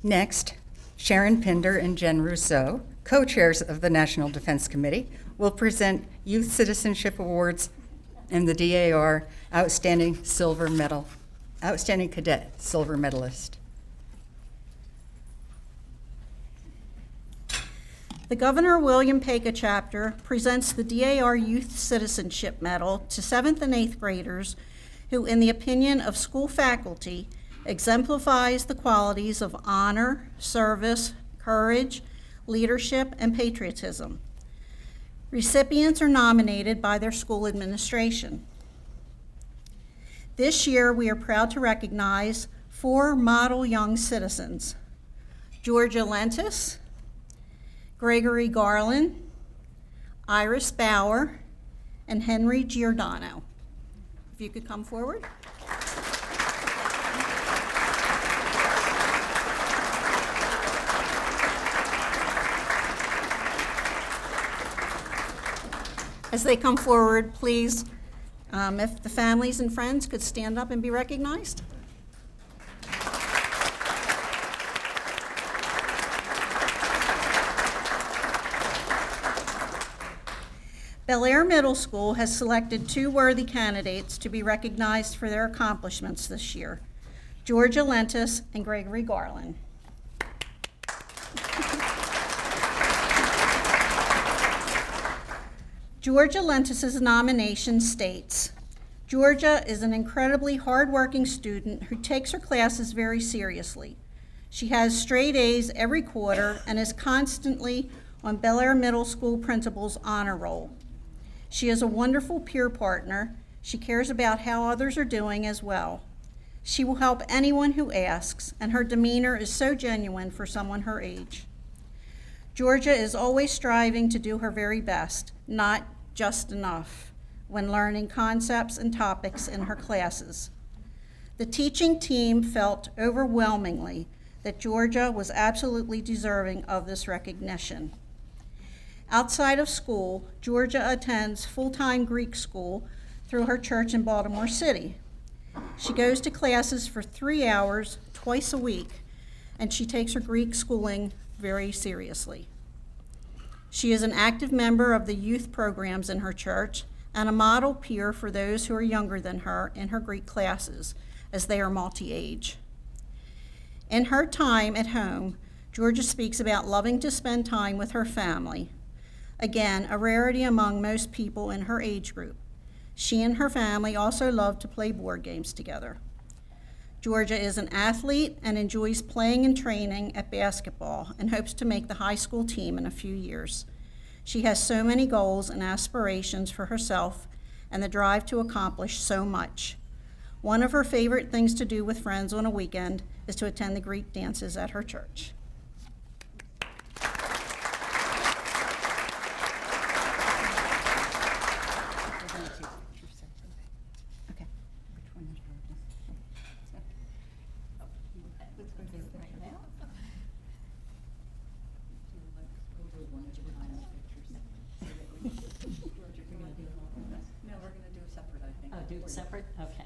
Next, Sharon Pinder and Jen Rousseau, co-chairs of the National Defense Committee, will present Youth Citizenship Awards and the DAR Outstanding Cadet Silver Medalist. The Governor William Peka chapter presents the DAR Youth Citizenship Medal to 7th and 8th graders who, in the opinion of school faculty, exemplifies the qualities of honor, service, courage, leadership, and patriotism. Recipients are nominated by their school administration. This year, we are proud to recognize 4 model young citizens: Georgia Lentis, Gregory Garland, Iris Bauer, and Henry Giordano. If you could come forward. As they come forward, please, if the families and friends could stand up and be recognized. Bel Air Middle School has selected 2 worthy candidates to be recognized for their accomplishments this year: Georgia Lentis and Gregory Garland. Georgia Lentis' nomination states, Georgia is an incredibly hardworking student who takes her classes very seriously. She has straight A's every quarter and is constantly on Bel Air Middle School principal's honor roll. She is a wonderful peer partner. She cares about how others are doing as well. She will help anyone who asks, and her demeanor is so genuine for someone her age. Georgia is always striving to do her very best, not just enough, when learning concepts and topics in her classes. The teaching team felt overwhelmingly that Georgia was absolutely deserving of this recognition. Outside of school, Georgia attends full-time Greek school through her church in Baltimore City. She goes to classes for 3 hours twice a week, and she takes her Greek schooling very seriously. She is an active member of the youth programs in her church and a model peer for those who are younger than her in her Greek classes, as they are multi-age. In her time at home, Georgia speaks about loving to spend time with her family. Again, a rarity among most people in her age group. She and her family also love to play board games together. Georgia is an athlete and enjoys playing and training at basketball and hopes to make the high school team in a few years. She has so many goals and aspirations for herself and the drive to accomplish so much. One of her favorite things to do with friends on a weekend is to attend the Greek dances at her church. Do it separate? Okay.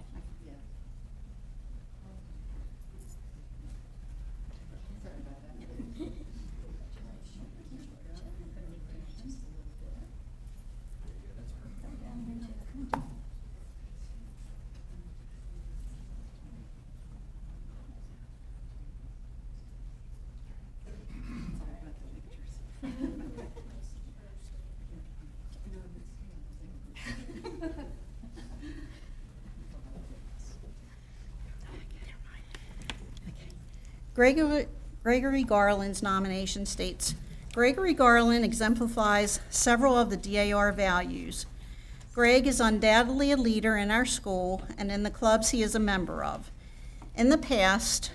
Gregory Garland's nomination states, Gregory Garland exemplifies several of the DAR values. Greg is undoubtedly a leader in our school and in the clubs he is a member of. In the past,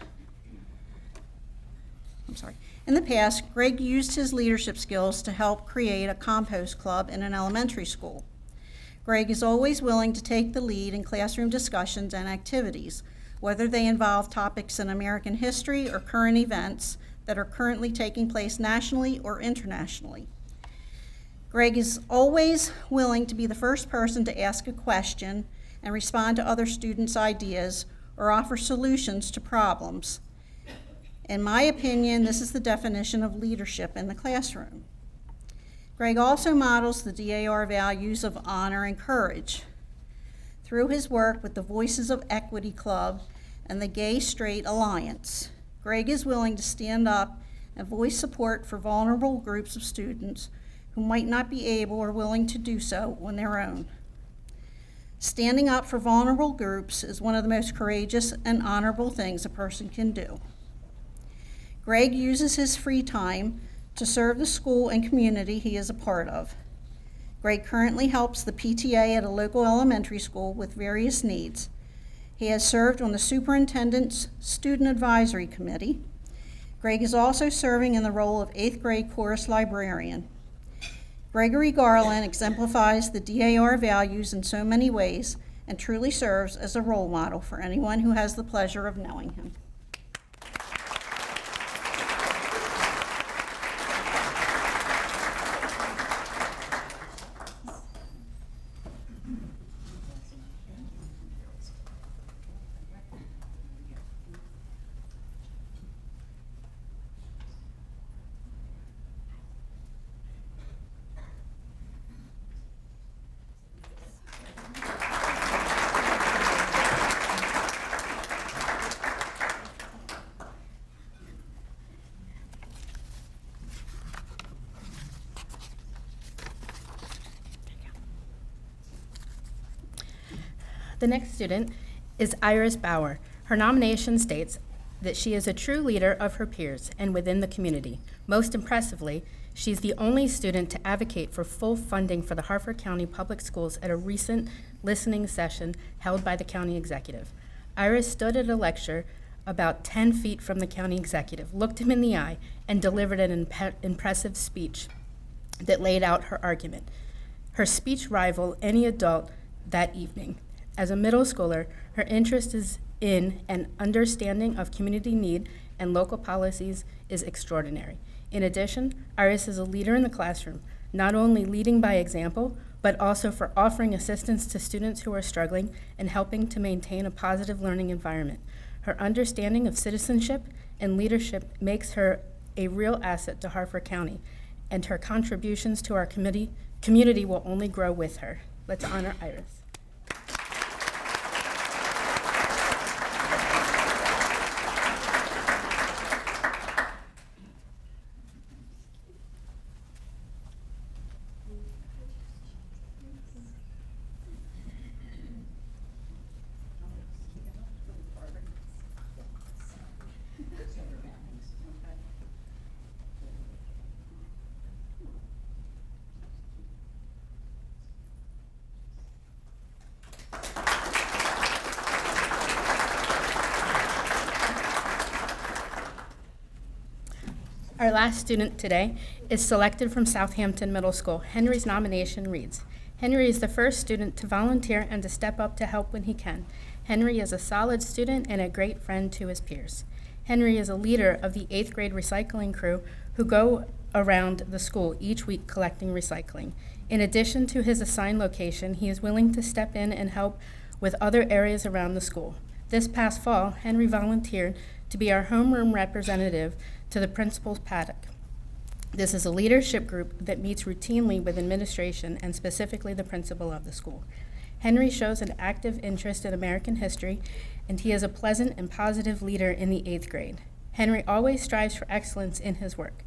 Greg used his leadership skills to help create a compost club in an elementary school. Greg is always willing to take the lead in classroom discussions and activities, whether they involve topics in American history or current events that are currently taking place nationally or internationally. Greg is always willing to be the first person to ask a question and respond to other students' ideas or offer solutions to problems. In my opinion, this is the definition of leadership in the classroom. Greg also models the DAR values of honor and courage. Through his work with the Voices of Equity Club and the Gay Straight Alliance, Greg is willing to stand up and voice support for vulnerable groups of students who might not be able or willing to do so on their own. Standing up for vulnerable groups is one of the most courageous and honorable things a person can do. Greg uses his free time to serve the school and community he is a part of. Greg currently helps the PTA at a local elementary school with various needs. He has served on the superintendent's student advisory committee. Greg is also serving in the role of 8th grade chorus librarian. Gregory Garland exemplifies the DAR values in so many ways and truly serves as a role model for anyone who has the pleasure of knowing him. The next student is Iris Bauer. Her nomination states that she is a true leader of her peers and within the community. Most impressively, she's the only student to advocate for full funding for the Harford County Public Schools at a recent listening session held by the county executive. Iris stood at a lecture about 10 feet from the county executive, looked him in the eye, and delivered an impressive speech that laid out her argument. Her speech rivaled any adult that evening. As a middle schooler, her interest is in an understanding of community need and local policies is extraordinary. In addition, Iris is a leader in the classroom, not only leading by example, but also for offering assistance to students who are struggling and helping to maintain a positive learning environment. Her understanding of citizenship and leadership makes her a real asset to Harford County, and her contributions to our community will only grow with her. Let's honor Iris. Our last student today is selected from Southampton Middle School. Henry's nomination reads, Henry is the first student to volunteer and to step up to help when he can. Henry is a solid student and a great friend to his peers. Henry is a leader of the 8th grade recycling crew who go around the school each week collecting recycling. In addition to his assigned location, he is willing to step in and help with other areas around the school. This past fall, Henry volunteered to be our homeroom representative to the principal's paddock. This is a leadership group that meets routinely with administration and specifically the principal of the school. Henry shows an active interest in American history, and he is a pleasant and positive leader in the 8th grade. Henry always strives for excellence in his work.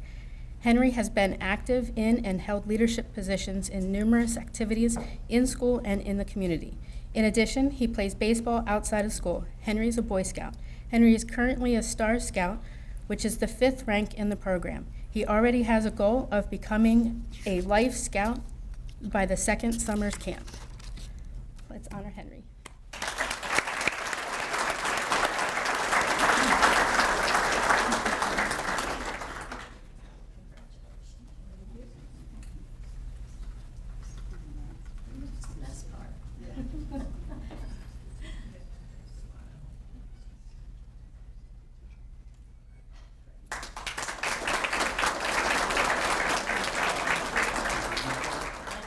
Henry has been active in and held leadership positions in numerous activities in school and in the community. In addition, he plays baseball outside of school. Henry is a Boy Scout. Henry is currently a Star Scout, which is the 5th rank in the program. He already has a goal of becoming a Life Scout by the 2nd summer's camp. Let's honor Henry.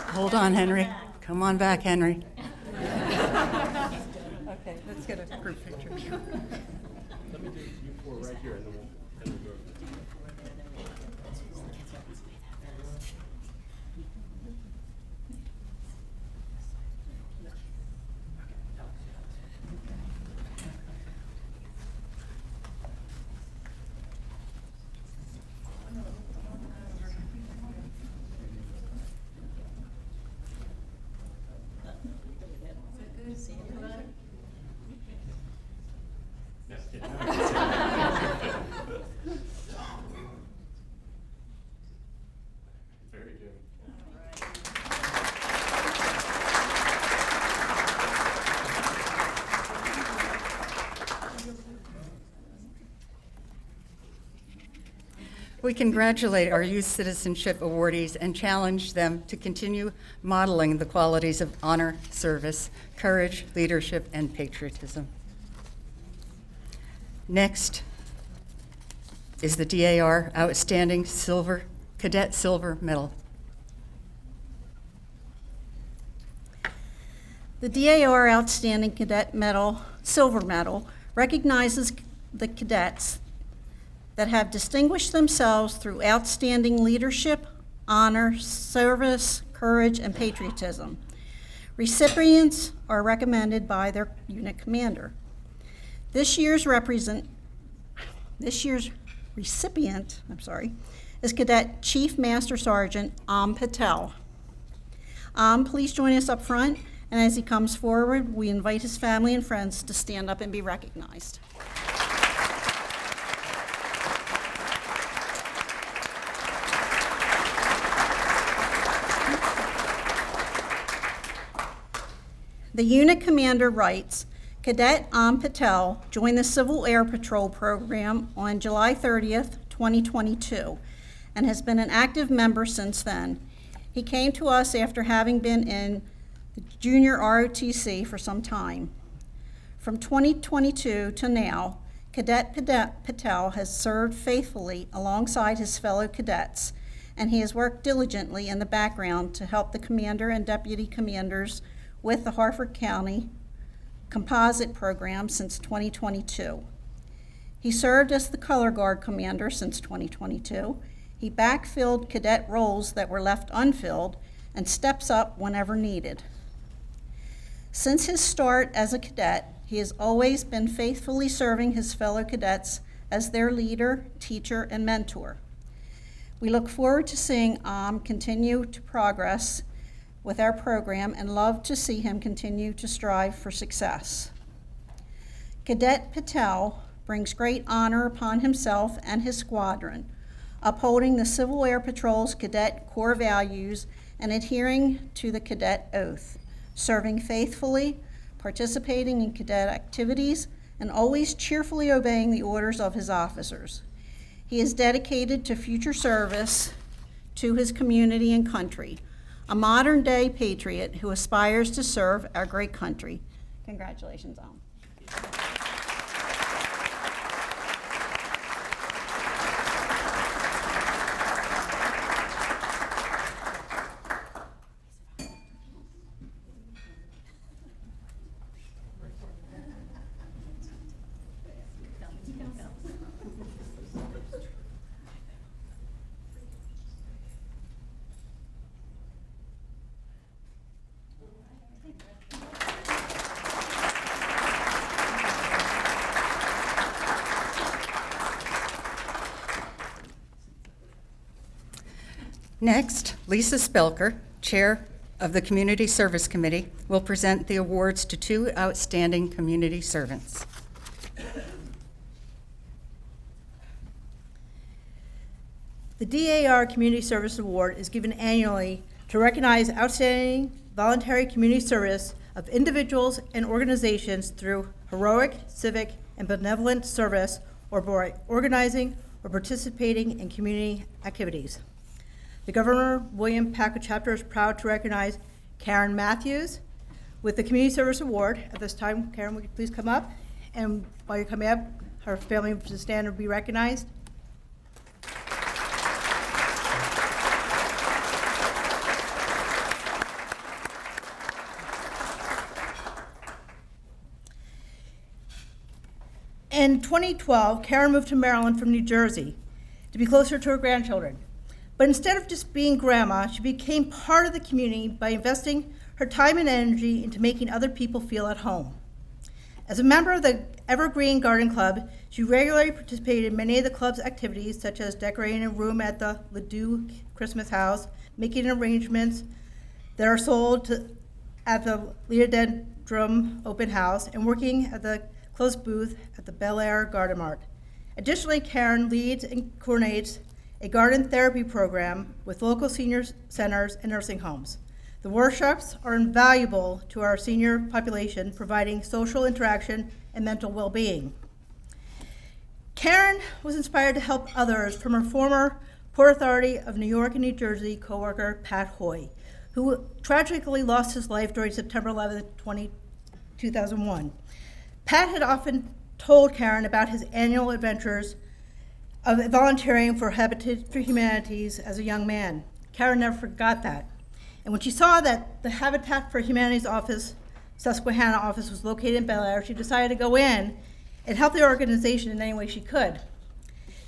Hold on, Henry. Come on back, Henry. Okay, let's get a group picture. Let me do you four right here, and then we'll go. Is that good? We congratulate our Youth Citizenship awardees and challenge them to continue modeling the qualities of honor, service, courage, leadership, and patriotism. Next is the DAR Outstanding Cadet Silver Medal. The DAR Outstanding Cadet Medal, Silver Medal, recognizes the cadets that have distinguished themselves through outstanding leadership, honor, service, courage, and patriotism. Recipients are recommended by their unit commander. This year's recipient, is Cadet Chief Master Sergeant Patel. Please join us up front, and as he comes forward, we invite his family and friends to stand up and be recognized. The unit commander writes, Cadet Patel joined the Civil Air Patrol program on July 30th, 2022, and has been an active member since then. He came to us after having been in the junior ROTC for some time. From 2022 to now, Cadet Patel has served faithfully alongside his fellow cadets, and he has worked diligently in the background to help the commander and deputy commanders with the Harford County Composite Program since 2022. He served as the Color Guard Commander since 2022. He backfilled cadet roles that were left unfilled and steps up whenever needed. Since his start as a cadet, he has always been faithfully serving his fellow cadets as their leader, teacher, and mentor. We look forward to seeing continue to progress with our program and love to see him continue to strive for success. Cadet Patel brings great honor upon himself and his squadron, upholding the Civil Air Patrol's cadet core values and adhering to the cadet oath, serving faithfully, participating in cadet activities, and always cheerfully obeying the orders of his officers. He is dedicated to future service to his community and country, a modern-day patriot who aspires to serve our great country. Congratulations, Om. Next, Lisa Spelker, Chair of the Community Service Committee, will present the awards to two outstanding community servants. The DAR Community Service Award is given annually to recognize outstanding voluntary community service of individuals and organizations through heroic, civic, and benevolent service or by organizing or participating in community activities. The Governor William Packer chapter is proud to recognize Karen Matthews with the Community Service Award. At this time, Karen, would you please come up? And while you're coming up, her family will stand and be recognized. In 2012, Karen moved to Maryland from New Jersey to be closer to her grandchildren. But instead of just being grandma, she became part of the community by investing her time and energy into making other people feel at home. As a member of the Evergreen Garden Club, she regularly participated in many of the club's activities, such as decorating a room at the Ledoux Christmas house, making arrangements that are sold at the Leodendrum open house, and working at the closed booth at the Bel Air Garden Mart. Additionally, Karen leads and coordinates a garden therapy program with local senior centers and nursing homes. The workshops are invaluable to our senior population, providing social interaction and mental well-being. Karen was inspired to help others from her former Port Authority of New York and New Jersey coworker, Pat Hoy, who tragically lost his life during September 11, 2001. Pat had often told Karen about his annual adventures of volunteering for Habitat for Humanities as a young man. Karen never forgot that. And when she saw that the Habitat for Humanities office, Susquehanna office, was located in Bel Air, she decided to go in and help the organization in any way she could.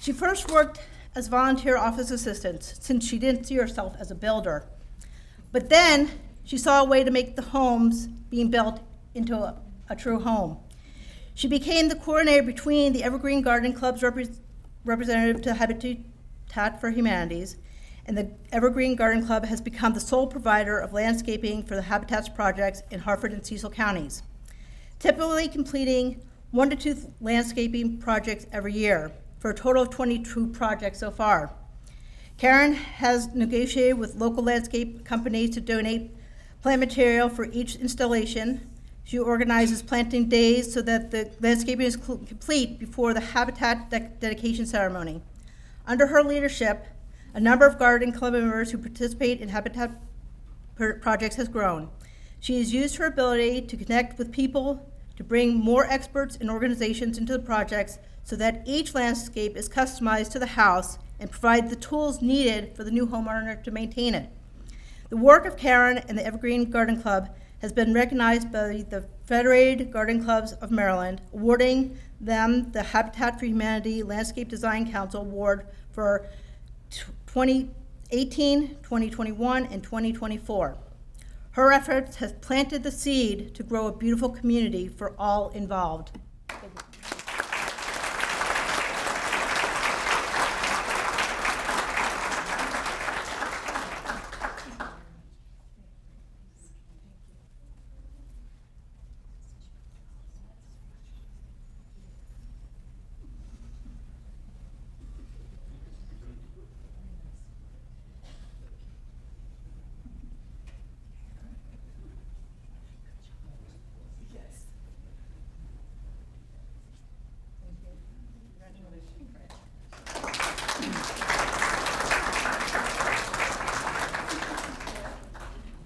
She first worked as volunteer office assistant since she didn't see herself as a builder. But then she saw a way to make the homes being built into a true home. She became the coordinator between the Evergreen Garden Club's representative to Habitat for Humanities, and the Evergreen Garden Club has become the sole provider of landscaping for the Habitat's projects in Harford and Cecil counties, typically completing 1 to 2 landscaping projects every year, for a total of 22 projects so far. Karen has negotiated with local landscape companies to donate plant material for each installation. She organizes planting days so that the landscaping is complete before the Habitat dedication ceremony. Under her leadership, a number of garden club members who participate in Habitat projects has grown. She has used her ability to connect with people to bring more experts and organizations into the projects so that each landscape is customized to the house and provide the tools needed for the new homeowner to maintain it. The work of Karen and the Evergreen Garden Club has been recognized by the Federated Garden Clubs of Maryland, awarding them the Habitat for Humanity Landscape Design Council Award for 2018, 2021, and 2024. Her efforts have planted the seed to grow a beautiful community for all involved.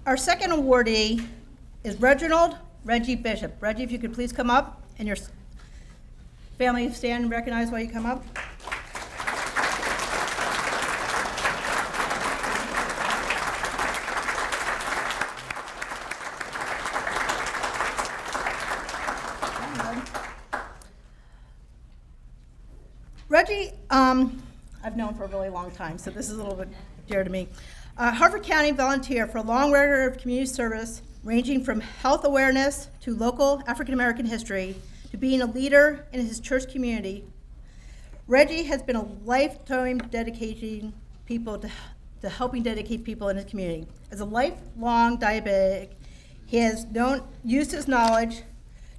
Our second awardee is Reggie Bishop. Reggie, if you could please come up, and your family stand and recognize while you come up. Reggie, I've known for a really long time, so this is a little bit dear to me. Harford County volunteer for a long record of community service, ranging from health awareness to local African American history to being a leader in his church community. Reggie has been a lifetime dedicating people to helping dedicate people in his community. As a lifelong diabetic, he has used his knowledge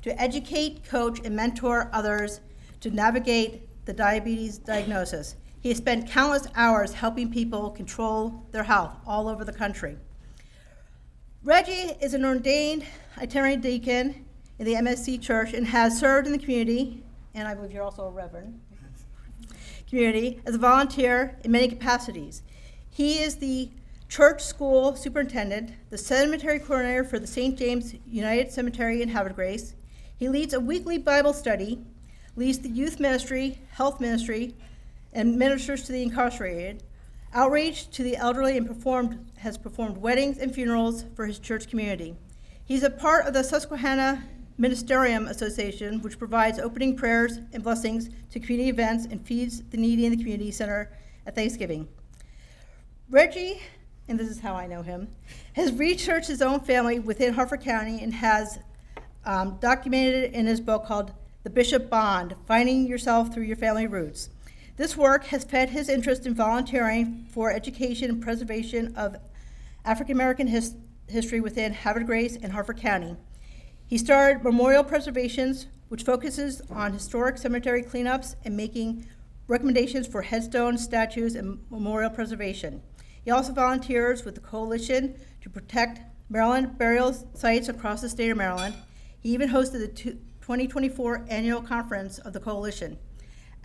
to educate, coach, and mentor others to navigate the diabetes diagnosis. He has spent countless hours helping people control their health all over the country. Reggie is an ordained itinerant deacon in the MSC Church and has served in the community, and I believe you're also a reverend, community, as a volunteer in many capacities. He is the church school superintendent, the cemetery coordinator for the St. James United Cemetery in Havre de Grace. He leads a weekly Bible study, leads the youth ministry, health ministry, and ministers to the incarcerated, outreach to the elderly, and has performed weddings and funerals for his church community. He's a part of the Susquehanna Ministerium Association, which provides opening prayers and blessings to community events and feeds the needy in the community center at Thanksgiving. Reggie, and this is how I know him, has researched his own family within Harford County and has documented it in his book called The Bishop Bond, Finding Yourself Through Your Family Roots. This work has fed his interest in volunteering for education and preservation of African American history within Havre de Grace and Harford County. He started Memorial Preservations, which focuses on historic cemetery cleanups and making recommendations for headstones, statues, and memorial preservation. He also volunteers with the Coalition to protect Maryland burial sites across the state of Maryland. He even hosted the 2024 annual conference of the Coalition.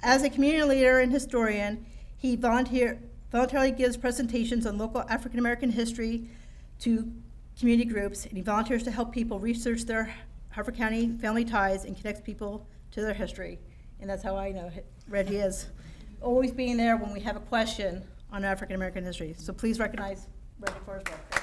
As a community leader and historian, he voluntarily gives presentations on local African American history to community groups, and he volunteers to help people research their Harford County family ties and connects people to their history. And that's how I know Reggie is always being there when we have a question on African American history. So please recognize Reggie for his work.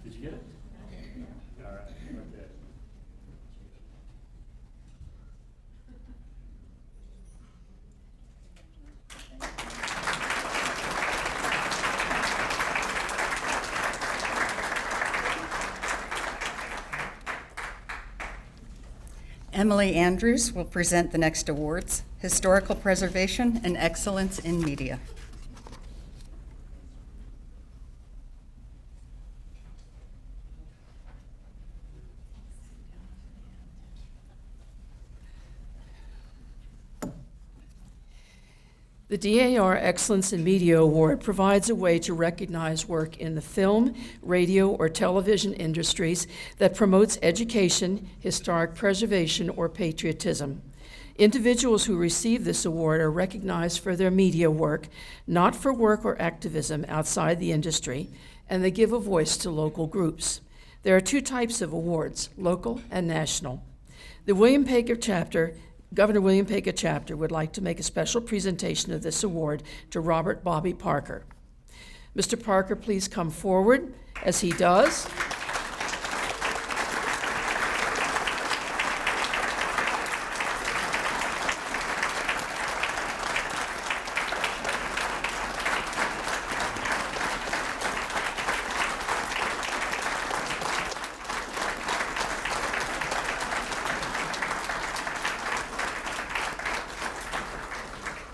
Did you get it? All right. Okay. Emily Andrews will present the next awards, Historical Preservation and Excellence in Media. The DAR Excellence in Media Award provides a way to recognize work in the film, radio, or television industries that promotes education, historic preservation, or patriotism. Individuals who receive this award are recognized for their media work, not for work or activism outside the industry, and they give a voice to local groups. There are two types of awards, local and national. The Governor William Paca chapter would like to make a special presentation of this award to Robert Bobby Parker. Mr. Parker, please come forward as he does.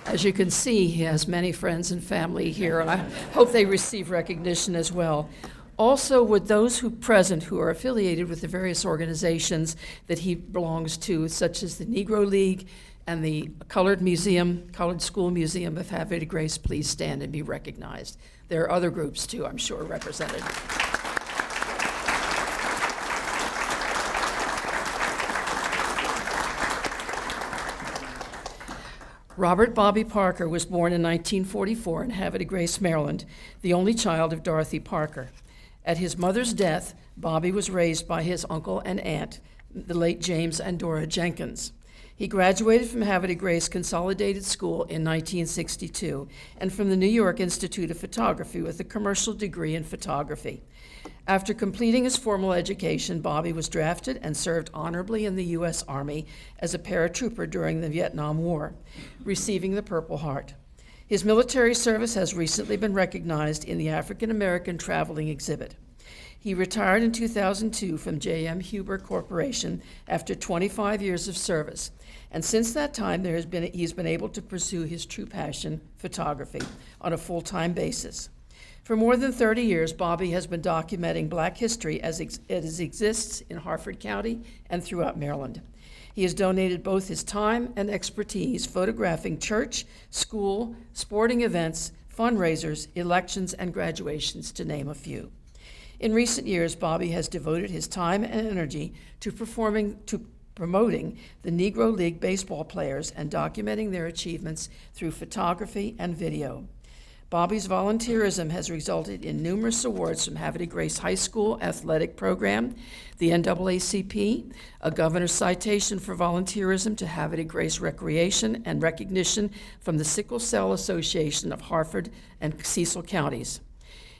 As you can see, he has many friends and family here, and I hope they receive recognition as well. Also, would those who are affiliated with the various organizations that he belongs to, such as the Negro League and the Colored School Museum of Havre Grace, please stand and be recognized. There are other groups too, I'm sure, represented. Robert Bobby Parker was born in 1944 in Havre Grace, Maryland, the only child of Dorothy Parker. At his mother's death, Bobby was raised by his uncle and aunt, the late James and Dora Jenkins. He graduated from Havre Grace Consolidated School in 1962 and from the New York Institute of Photography with a commercial degree in photography. After completing his formal education, Bobby was drafted and served honorably in the U.S. Army as a paratrooper during the Vietnam War, receiving the Purple Heart. His military service has recently been recognized in the African American Traveling Exhibit. He retired in 2002 from J.M. Huber Corporation after 25 years of service, and since that time he's been able to pursue his true passion, photography, on a full-time basis. For more than 30 years, Bobby has been documenting Black history as it exists in Harford County and throughout Maryland. He has donated both his time and expertise photographing church, school, sporting events, fundraisers, elections, and graduations, to name a few. In recent years, Bobby has devoted his time and energy to promoting the Negro League baseball players and documenting their achievements through photography and video. Bobby's volunteerism has resulted in numerous awards from Havre Grace High School Athletic Program, the NAACP, a governor's citation for volunteerism to Havre Grace Recreation, and recognition from the Sickle Cell Association of Harford and Cecil counties.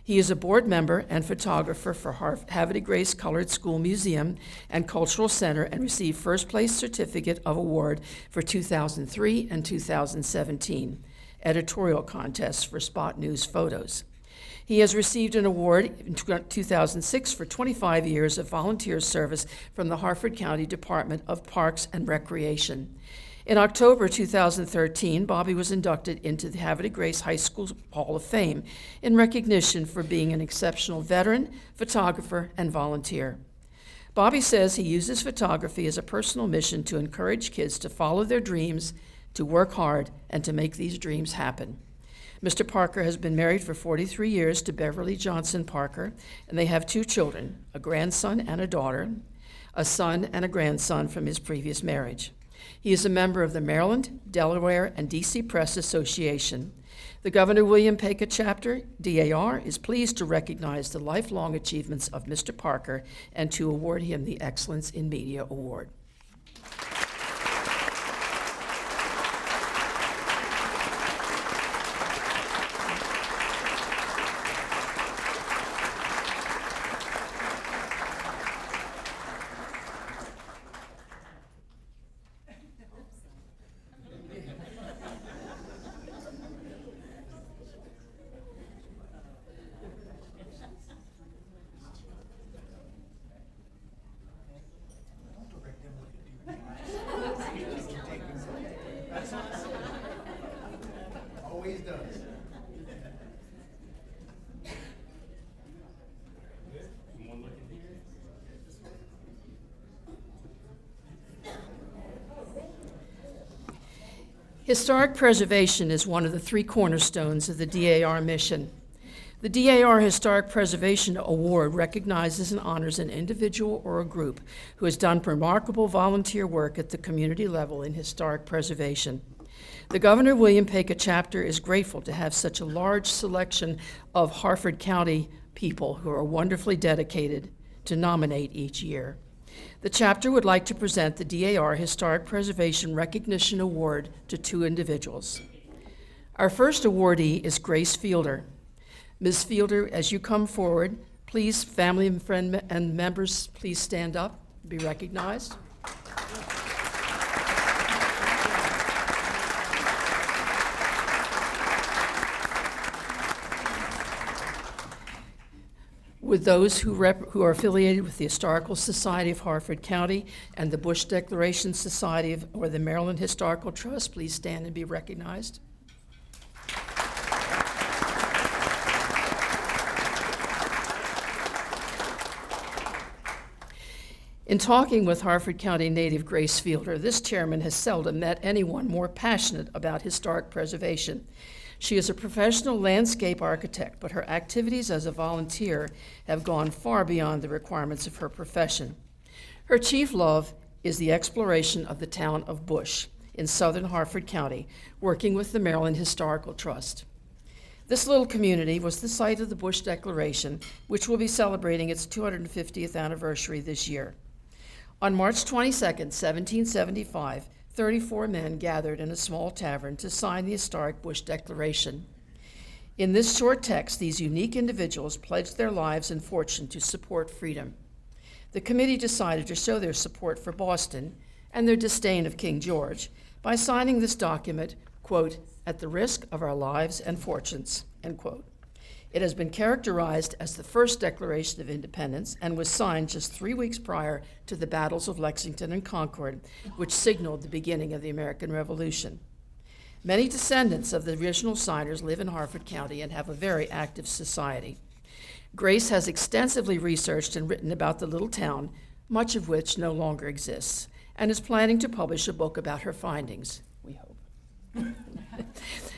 He is a board member and photographer for Havre Grace Colored School Museum and Cultural Center and received first place certificate of award for 2003 and 2017. Editorial contests for Spot News photos. He has received an award in 2006 for 25 years of volunteer service from the Harford County Department of Parks and Recreation. In October 2013, Bobby was inducted into the Havre de Grace High School Hall of Fame in recognition for being an exceptional veteran, photographer, and volunteer. Bobby says he uses photography as a personal mission to encourage kids to follow their dreams, to work hard, and to make these dreams happen. Mr. Parker has been married for 43 years to Beverly Johnson Parker, and they have 2 children, a grandson and a daughter, a son and a grandson from his previous marriage. He is a member of the Maryland, Delaware, and D.C. Press Association. The Governor William Peka Chapter, DAR, is pleased to recognize the lifelong achievements of Mr. Parker and to award him the Excellence in Media Award. Always does. Historic preservation is one of the 3 cornerstones of the DAR mission. The DAR Historic Preservation Award recognizes and honors an individual or a group who has done remarkable volunteer work at the community level in historic preservation. The Governor William Peka Chapter is grateful to have such a large selection of Harford County people who are wonderfully dedicated to nominate each year. The chapter would like to present the DAR Historic Preservation Recognition Award to 2 individuals. Our first awardee is Grace Fielder. Ms. Fielder, as you come forward, please, family and friend and members, please stand up and be recognized. With those who are affiliated with the Historical Society of Harford County and the Bush Declaration Society or the Maryland Historical Trust, please stand and be recognized. In talking with Harford County native Grace Fielder, this chairman has seldom met anyone more passionate about historic preservation. She is a professional landscape architect, but her activities as a volunteer have gone far beyond the requirements of her profession. Her chief love is the exploration of the town of Bush in southern Harford County, working with the Maryland Historical Trust. This little community was the site of the Bush Declaration, which will be celebrating its 250th anniversary this year. On March 22, 1775, 34 men gathered in a small tavern to sign the historic Bush Declaration. In this short text, these unique individuals pledged their lives and fortune to support freedom. The committee decided to show their support for Boston and their disdain of King George by signing this document, quote, at the risk of our lives and fortunes, end quote. It has been characterized as the first Declaration of Independence and was signed just 3 weeks prior to the battles of Lexington and Concord, which signaled the beginning of the American Revolution. Many descendants of the original signers live in Harford County and have a very active society. Grace has extensively researched and written about the little town, much of which no longer exists, and is planning to publish a book about her findings, we hope.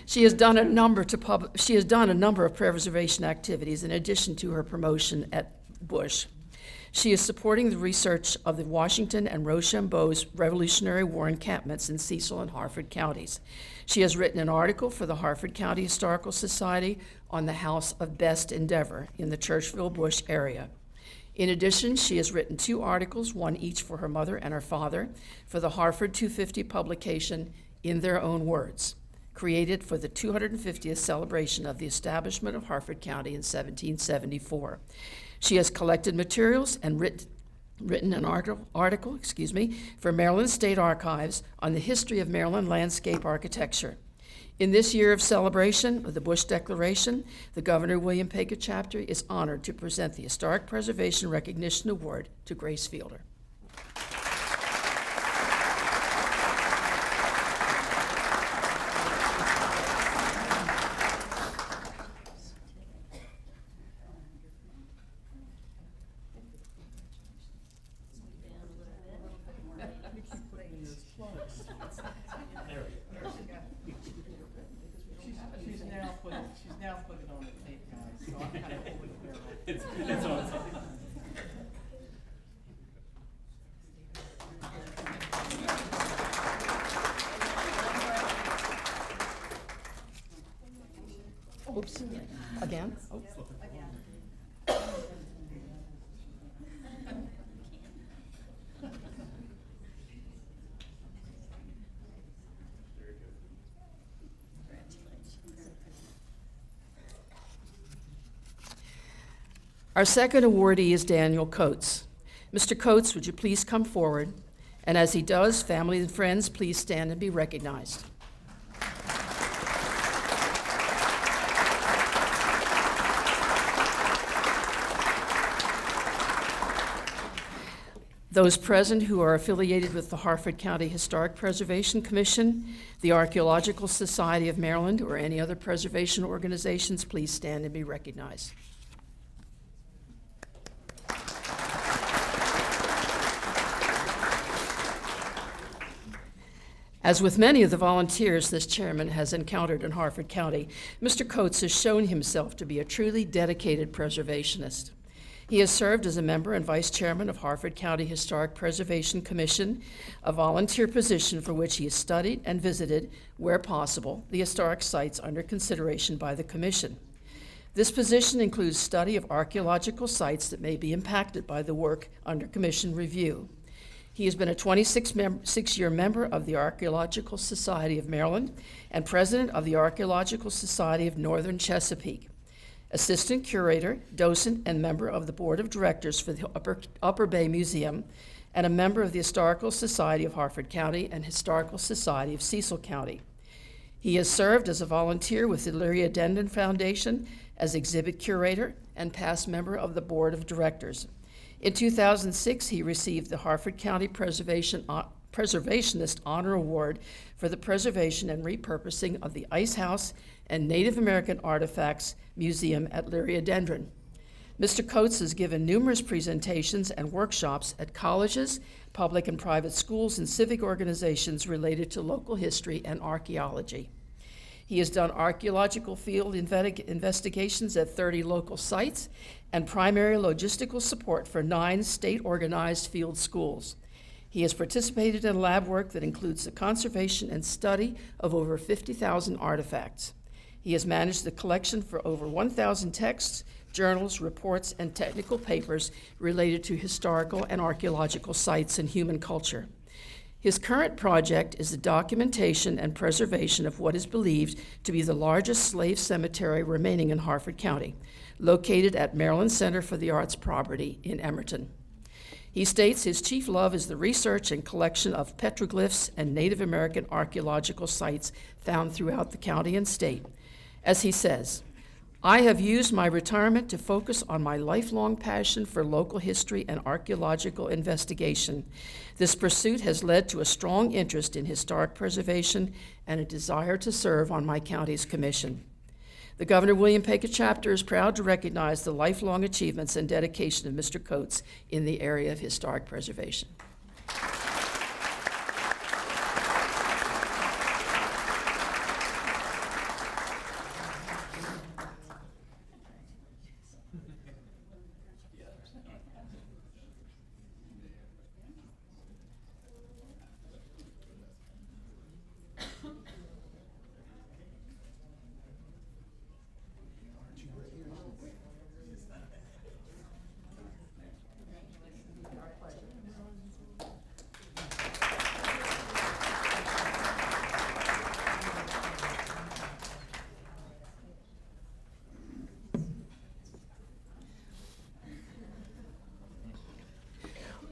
She has done a number of preservation activities in addition to her promotion at Bush. She is supporting the research of the Washington and Rochambeau's Revolutionary War encampments in Cecil and Harford counties. She has written an article for the Harford County Historical Society on the House of Best Endeavor in the Churchville-Bush area. In addition, she has written 2 articles, one each for her mother and her father, for the Harford 250 publication In Their Own Words, created for the 250th celebration of the establishment of Harford County in 1774. She has collected materials and written an article for Maryland State Archives on the history of Maryland landscape architecture. In this year of celebration of the Bush Declaration, the Governor William Peka Chapter is honored to present the Historic Preservation Recognition Award to Grace Fielder. Oops, again? Oh. Our second awardee is Daniel Coates. Mr. Coates, would you please come forward? And as he does, family and friends, please stand and be recognized. Those present who are affiliated with the Harford County Historic Preservation Commission, the Archaeological Society of Maryland, or any other preservation organizations, please stand and be recognized. As with many of the volunteers this chairman has encountered in Harford County, Mr. Coates has shown himself to be a truly dedicated preservationist. He has served as a member and vice chairman of Harford County Historic Preservation Commission, a volunteer position for which he has studied and visited, where possible, the historic sites under consideration by the commission. This position includes study of archaeological sites that may be impacted by the work under commission review. He has been a 26-year member of the Archaeological Society of Maryland and president of the Archaeological Society of Northern Chesapeake, assistant curator, docent, and member of the board of directors for the Upper Bay Museum, and a member of the Historical Society of Harford County and Historical Society of Cecil County. He has served as a volunteer with the Leary-Dendon Foundation as exhibit curator and past member of the board of directors. In 2006, he received the Harford County Preservationist Honor Award for the preservation and repurposing of the Ice House and Native American Artifacts Museum at Leary-Dendon. Mr. Coates has given numerous presentations and workshops at colleges, public and private schools, and civic organizations related to local history and archaeology. He has done archaeological field investigations at 30 local sites and primary logistical support for 9 state-organized field schools. He has participated in lab work that includes the conservation and study of over 50,000 artifacts. He has managed the collection for over 1,000 texts, journals, reports, and technical papers related to historical and archaeological sites and human culture. His current project is the documentation and preservation of what is believed to be the largest slave cemetery remaining in Harford County, located at Maryland Center for the Arts property in Emerton. He states his chief love is the research and collection of petroglyphs and Native American archaeological sites found throughout the county and state. As he says, "I have used my retirement to focus on my lifelong passion for local history and archaeological investigation. This pursuit has led to a strong interest in historic preservation and a desire to serve on my county's commission." The Governor William Pecos chapter is proud to recognize the lifelong achievements and dedication of Mr. Coates in the area of historic preservation.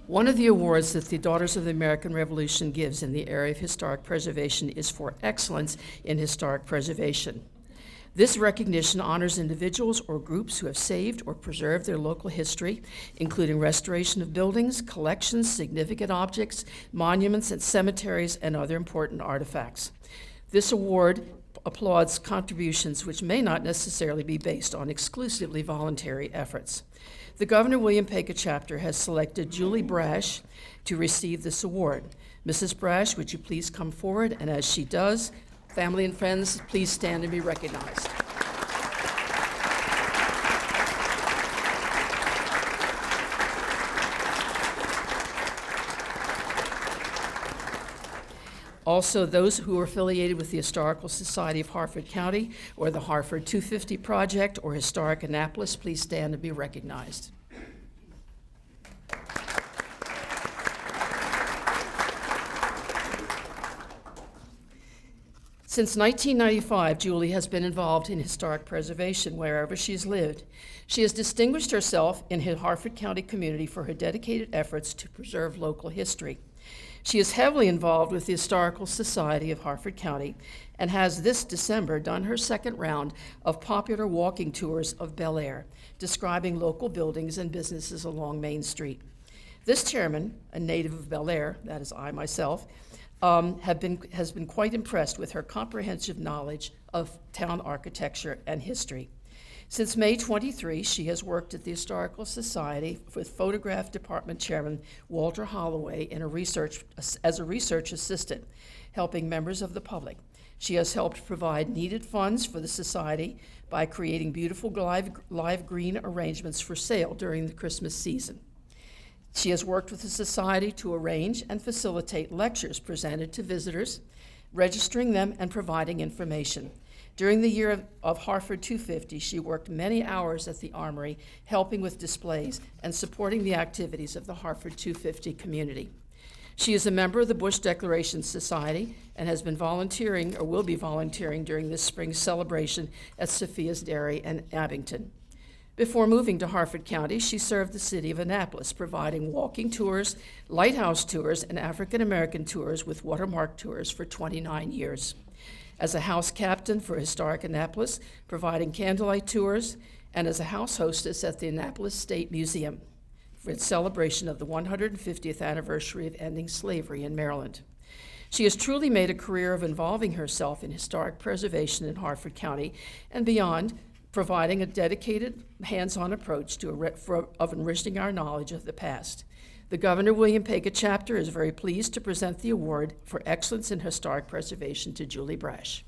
One of the awards that the Daughters of the American Revolution gives in the area of historic preservation is for excellence in historic preservation. This recognition honors individuals or groups who have saved or preserved their local history, including restoration of buildings, collections, significant objects, monuments, and cemeteries, and other important artifacts. This award applauds contributions which may not necessarily be based on exclusively voluntary efforts. The Governor William Pecos chapter has selected Julie Brash to receive this award. Mrs. Brash, would you please come forward? And as she does, family and friends, please stand and be recognized. Also, those who are affiliated with the Historical Society of Harford County or the Harford 250 Project or Historic Annapolis, please stand and be recognized. Since 1995, Julie has been involved in historic preservation wherever she's lived. She has distinguished herself in her Harford County community for her dedicated efforts to preserve local history. She is heavily involved with the Historical Society of Harford County and has this December done her second round of popular walking tours of Bel Air, describing local buildings and businesses along Main Street. This chairman, a native of Bel Air, that is I myself, has been quite impressed with her comprehensive knowledge of town architecture and history. Since May 23, she has worked at the Historical Society with Photograph Department Chairman Walter Holloway as a research assistant, helping members of the public. She has helped provide needed funds for the Society by creating beautiful live green arrangements for sale during the Christmas season. She has worked with the Society to arrange and facilitate lectures presented to visitors, registering them and providing information. During the year of Harford 250, she worked many hours at the Armory, helping with displays and supporting the activities of the Harford 250 community. She is a member of the Bush Declaration Society and has been volunteering or will be volunteering during this spring's celebration at Sophia's Dairy in Abington. Before moving to Harford County, she served the city of Annapolis, providing walking tours, lighthouse tours, and African American tours with watermark tours for 29 years. As a house captain for Historic Annapolis, providing candlelight tours, and as a house hostess at the Annapolis State Museum for its celebration of the 150th anniversary of ending slavery in Maryland. She has truly made a career of involving herself in historic preservation in Harford County and beyond, providing a dedicated, hands-on approach of enriching our knowledge of the past. The Governor William Pega chapter is very pleased to present the award for excellence in historic preservation to Julie Brash.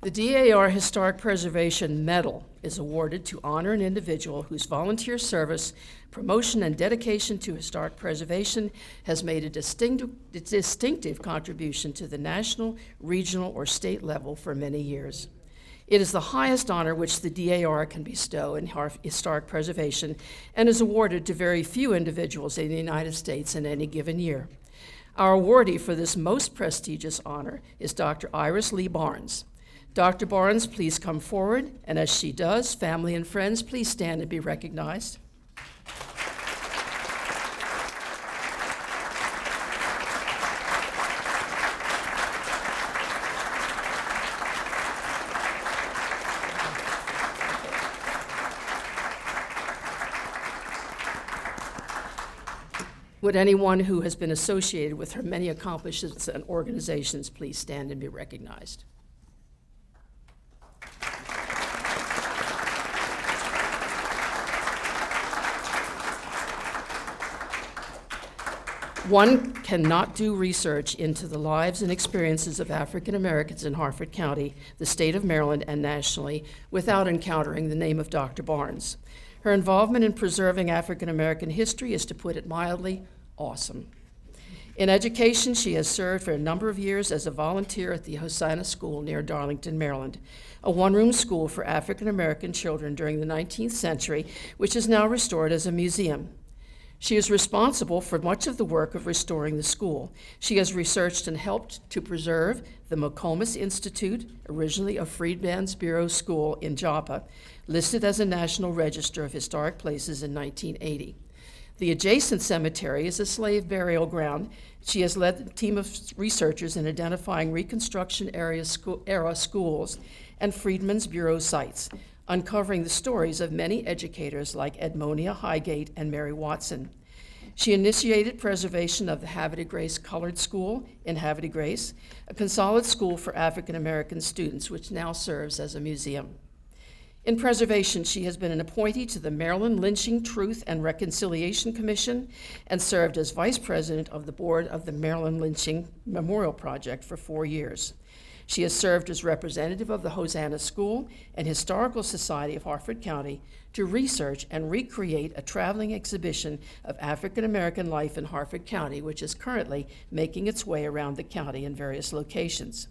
The DAR Historic Preservation Medal is awarded to honor an individual whose volunteer service, promotion, and dedication to historic preservation has made a distinctive contribution to the national, regional, or state level for many years. It is the highest honor which the DAR can bestow in historic preservation and is awarded to very few individuals in the United States in any given year. Our awardee for this most prestigious honor is Dr. Iris Lee Barnes. Dr. Barnes, please come forward, and as she does, family and friends, please stand and be recognized. Would anyone who has been associated with her many accomplishments and organizations please stand and be recognized? One cannot do research into the lives and experiences of African Americans in Harford County, the state of Maryland, and nationally without encountering the name of Dr. Barnes. Her involvement in preserving African American history is, to put it mildly, awesome. In education, she has served for a number of years as a volunteer at the Hosanna School near Darlington, Maryland, a one-room school for African American children during the 19th century, which is now restored as a museum. She is responsible for much of the work of restoring the school. She has researched and helped to preserve the McComas Institute, originally a Freedmen's Bureau school in Joppa, listed as a National Register of Historic Places in 1980. The adjacent cemetery is a slave burial ground. She has led the team of researchers in identifying Reconstruction era schools and Freedmen's Bureau sites, uncovering the stories of many educators like Edmonia Highgate and Mary Watson. She initiated preservation of the Havre de Grace Colored School in Havre de Grace, a consolidated school for African American students, which now serves as a museum. In preservation, she has been an appointee to the Maryland Lynching Truth and Reconciliation Commission and served as vice president of the board of the Maryland Lynching Memorial Project for 4 years. She has served as representative of the Hosanna School and Historical Society of Harford County to research and recreate a traveling exhibition of African American life in Harford County, which is currently making its way around the county in various locations.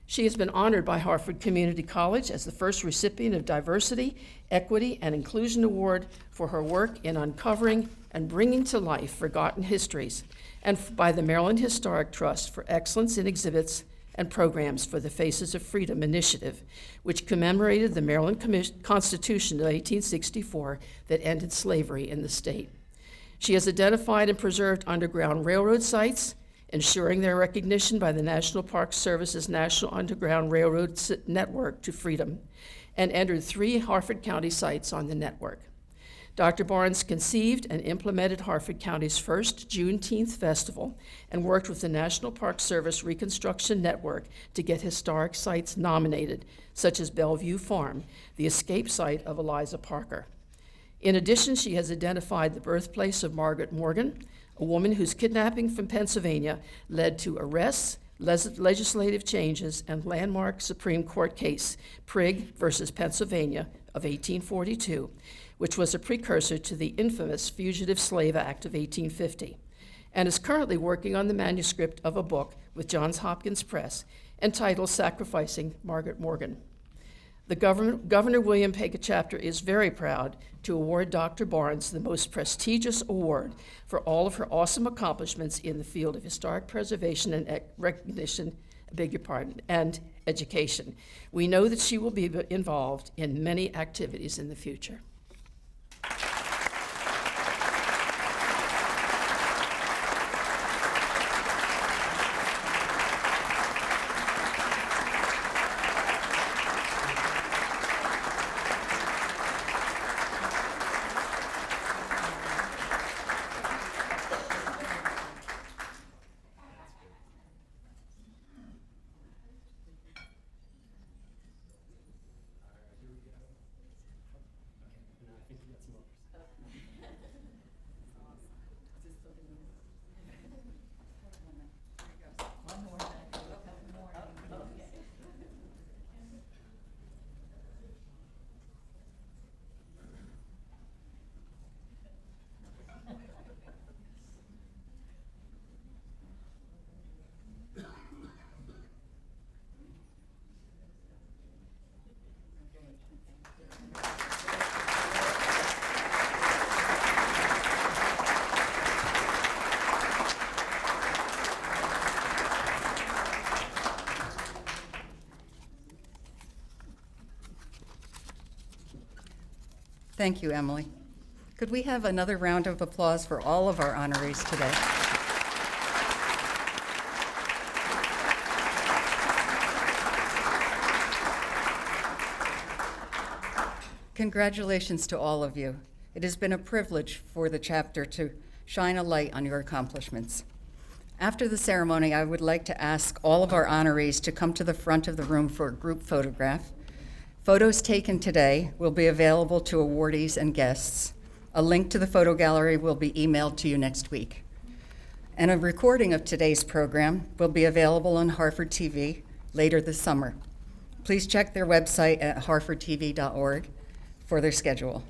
She has been honored by Harford Community College as the first recipient of Diversity, Equity, and Inclusion Award for her work in uncovering and bringing to life forgotten histories, and by the Maryland Historic Trust for excellence in exhibits and programs for the Faces of Freedom initiative, which commemorated the Maryland Constitution of 1864 that ended slavery in the state. She has identified and preserved Underground Railroad sites, ensuring their recognition by the National Park Service's National Underground Railroad Network to Freedom, and entered 3 Harford County sites on the network. Dr. Barnes conceived and implemented Harford County's first Juneteenth festival and worked with the National Park Service Reconstruction Network to get historic sites nominated, such as Bellevue Farm, the escape site of Eliza Parker. In addition, she has identified the birthplace of Margaret Morgan, a woman whose kidnapping from Pennsylvania led to arrests, legislative changes, and landmark Supreme Court case, Prigg versus Pennsylvania of 1842, which was a precursor to the infamous Fugitive Slave Act of 1850, and is currently working on the manuscript of a book with Johns Hopkins Press entitled Sacrificing Margaret Morgan. The Governor William Pega chapter is very proud to award Dr. Barnes the most prestigious award for all of her awesome accomplishments in the field of historic preservation and recognition, and education. We know that she will be involved in many activities in the future. Thank you, Emily. Could we have another round of applause for all of our honorees today? Congratulations to all of you. It has been a privilege for the chapter to shine a light on your accomplishments. After the ceremony, I would like to ask all of our honorees to come to the front of the room for a group photograph. Photos taken today will be available to awardees and guests. A link to the photo gallery will be emailed to you next week. And a recording of today's program will be available on HarfordTV later this summer. Please check their website at harfordtv.org for their schedule.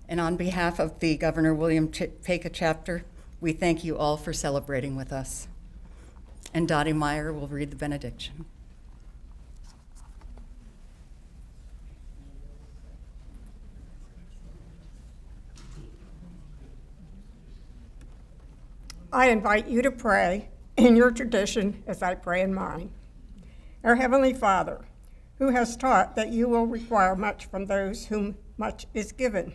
And on behalf of the Governor William Pega chapter, we thank you all for celebrating with us. And Dottie Meyer will read the benediction. I invite you to pray in your tradition as I pray in mine. Our Heavenly Father, who has taught that you will require much from those whom much is given,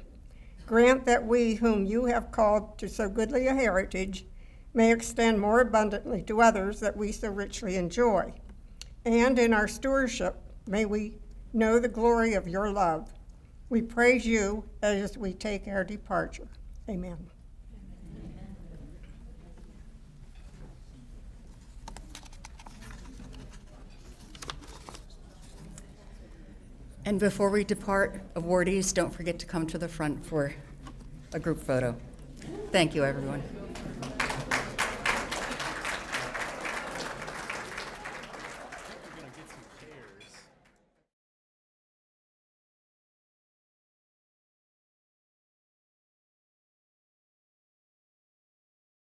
Grant that we, whom you have called to so goodly a heritage, may extend more abundantly to others that we so richly enjoy. And in our stewardship, may we know the glory of your love. We praise you as we take our departure. Amen. And before we depart, awardees, don't forget to come to the front for a group photo. Thank you, everyone.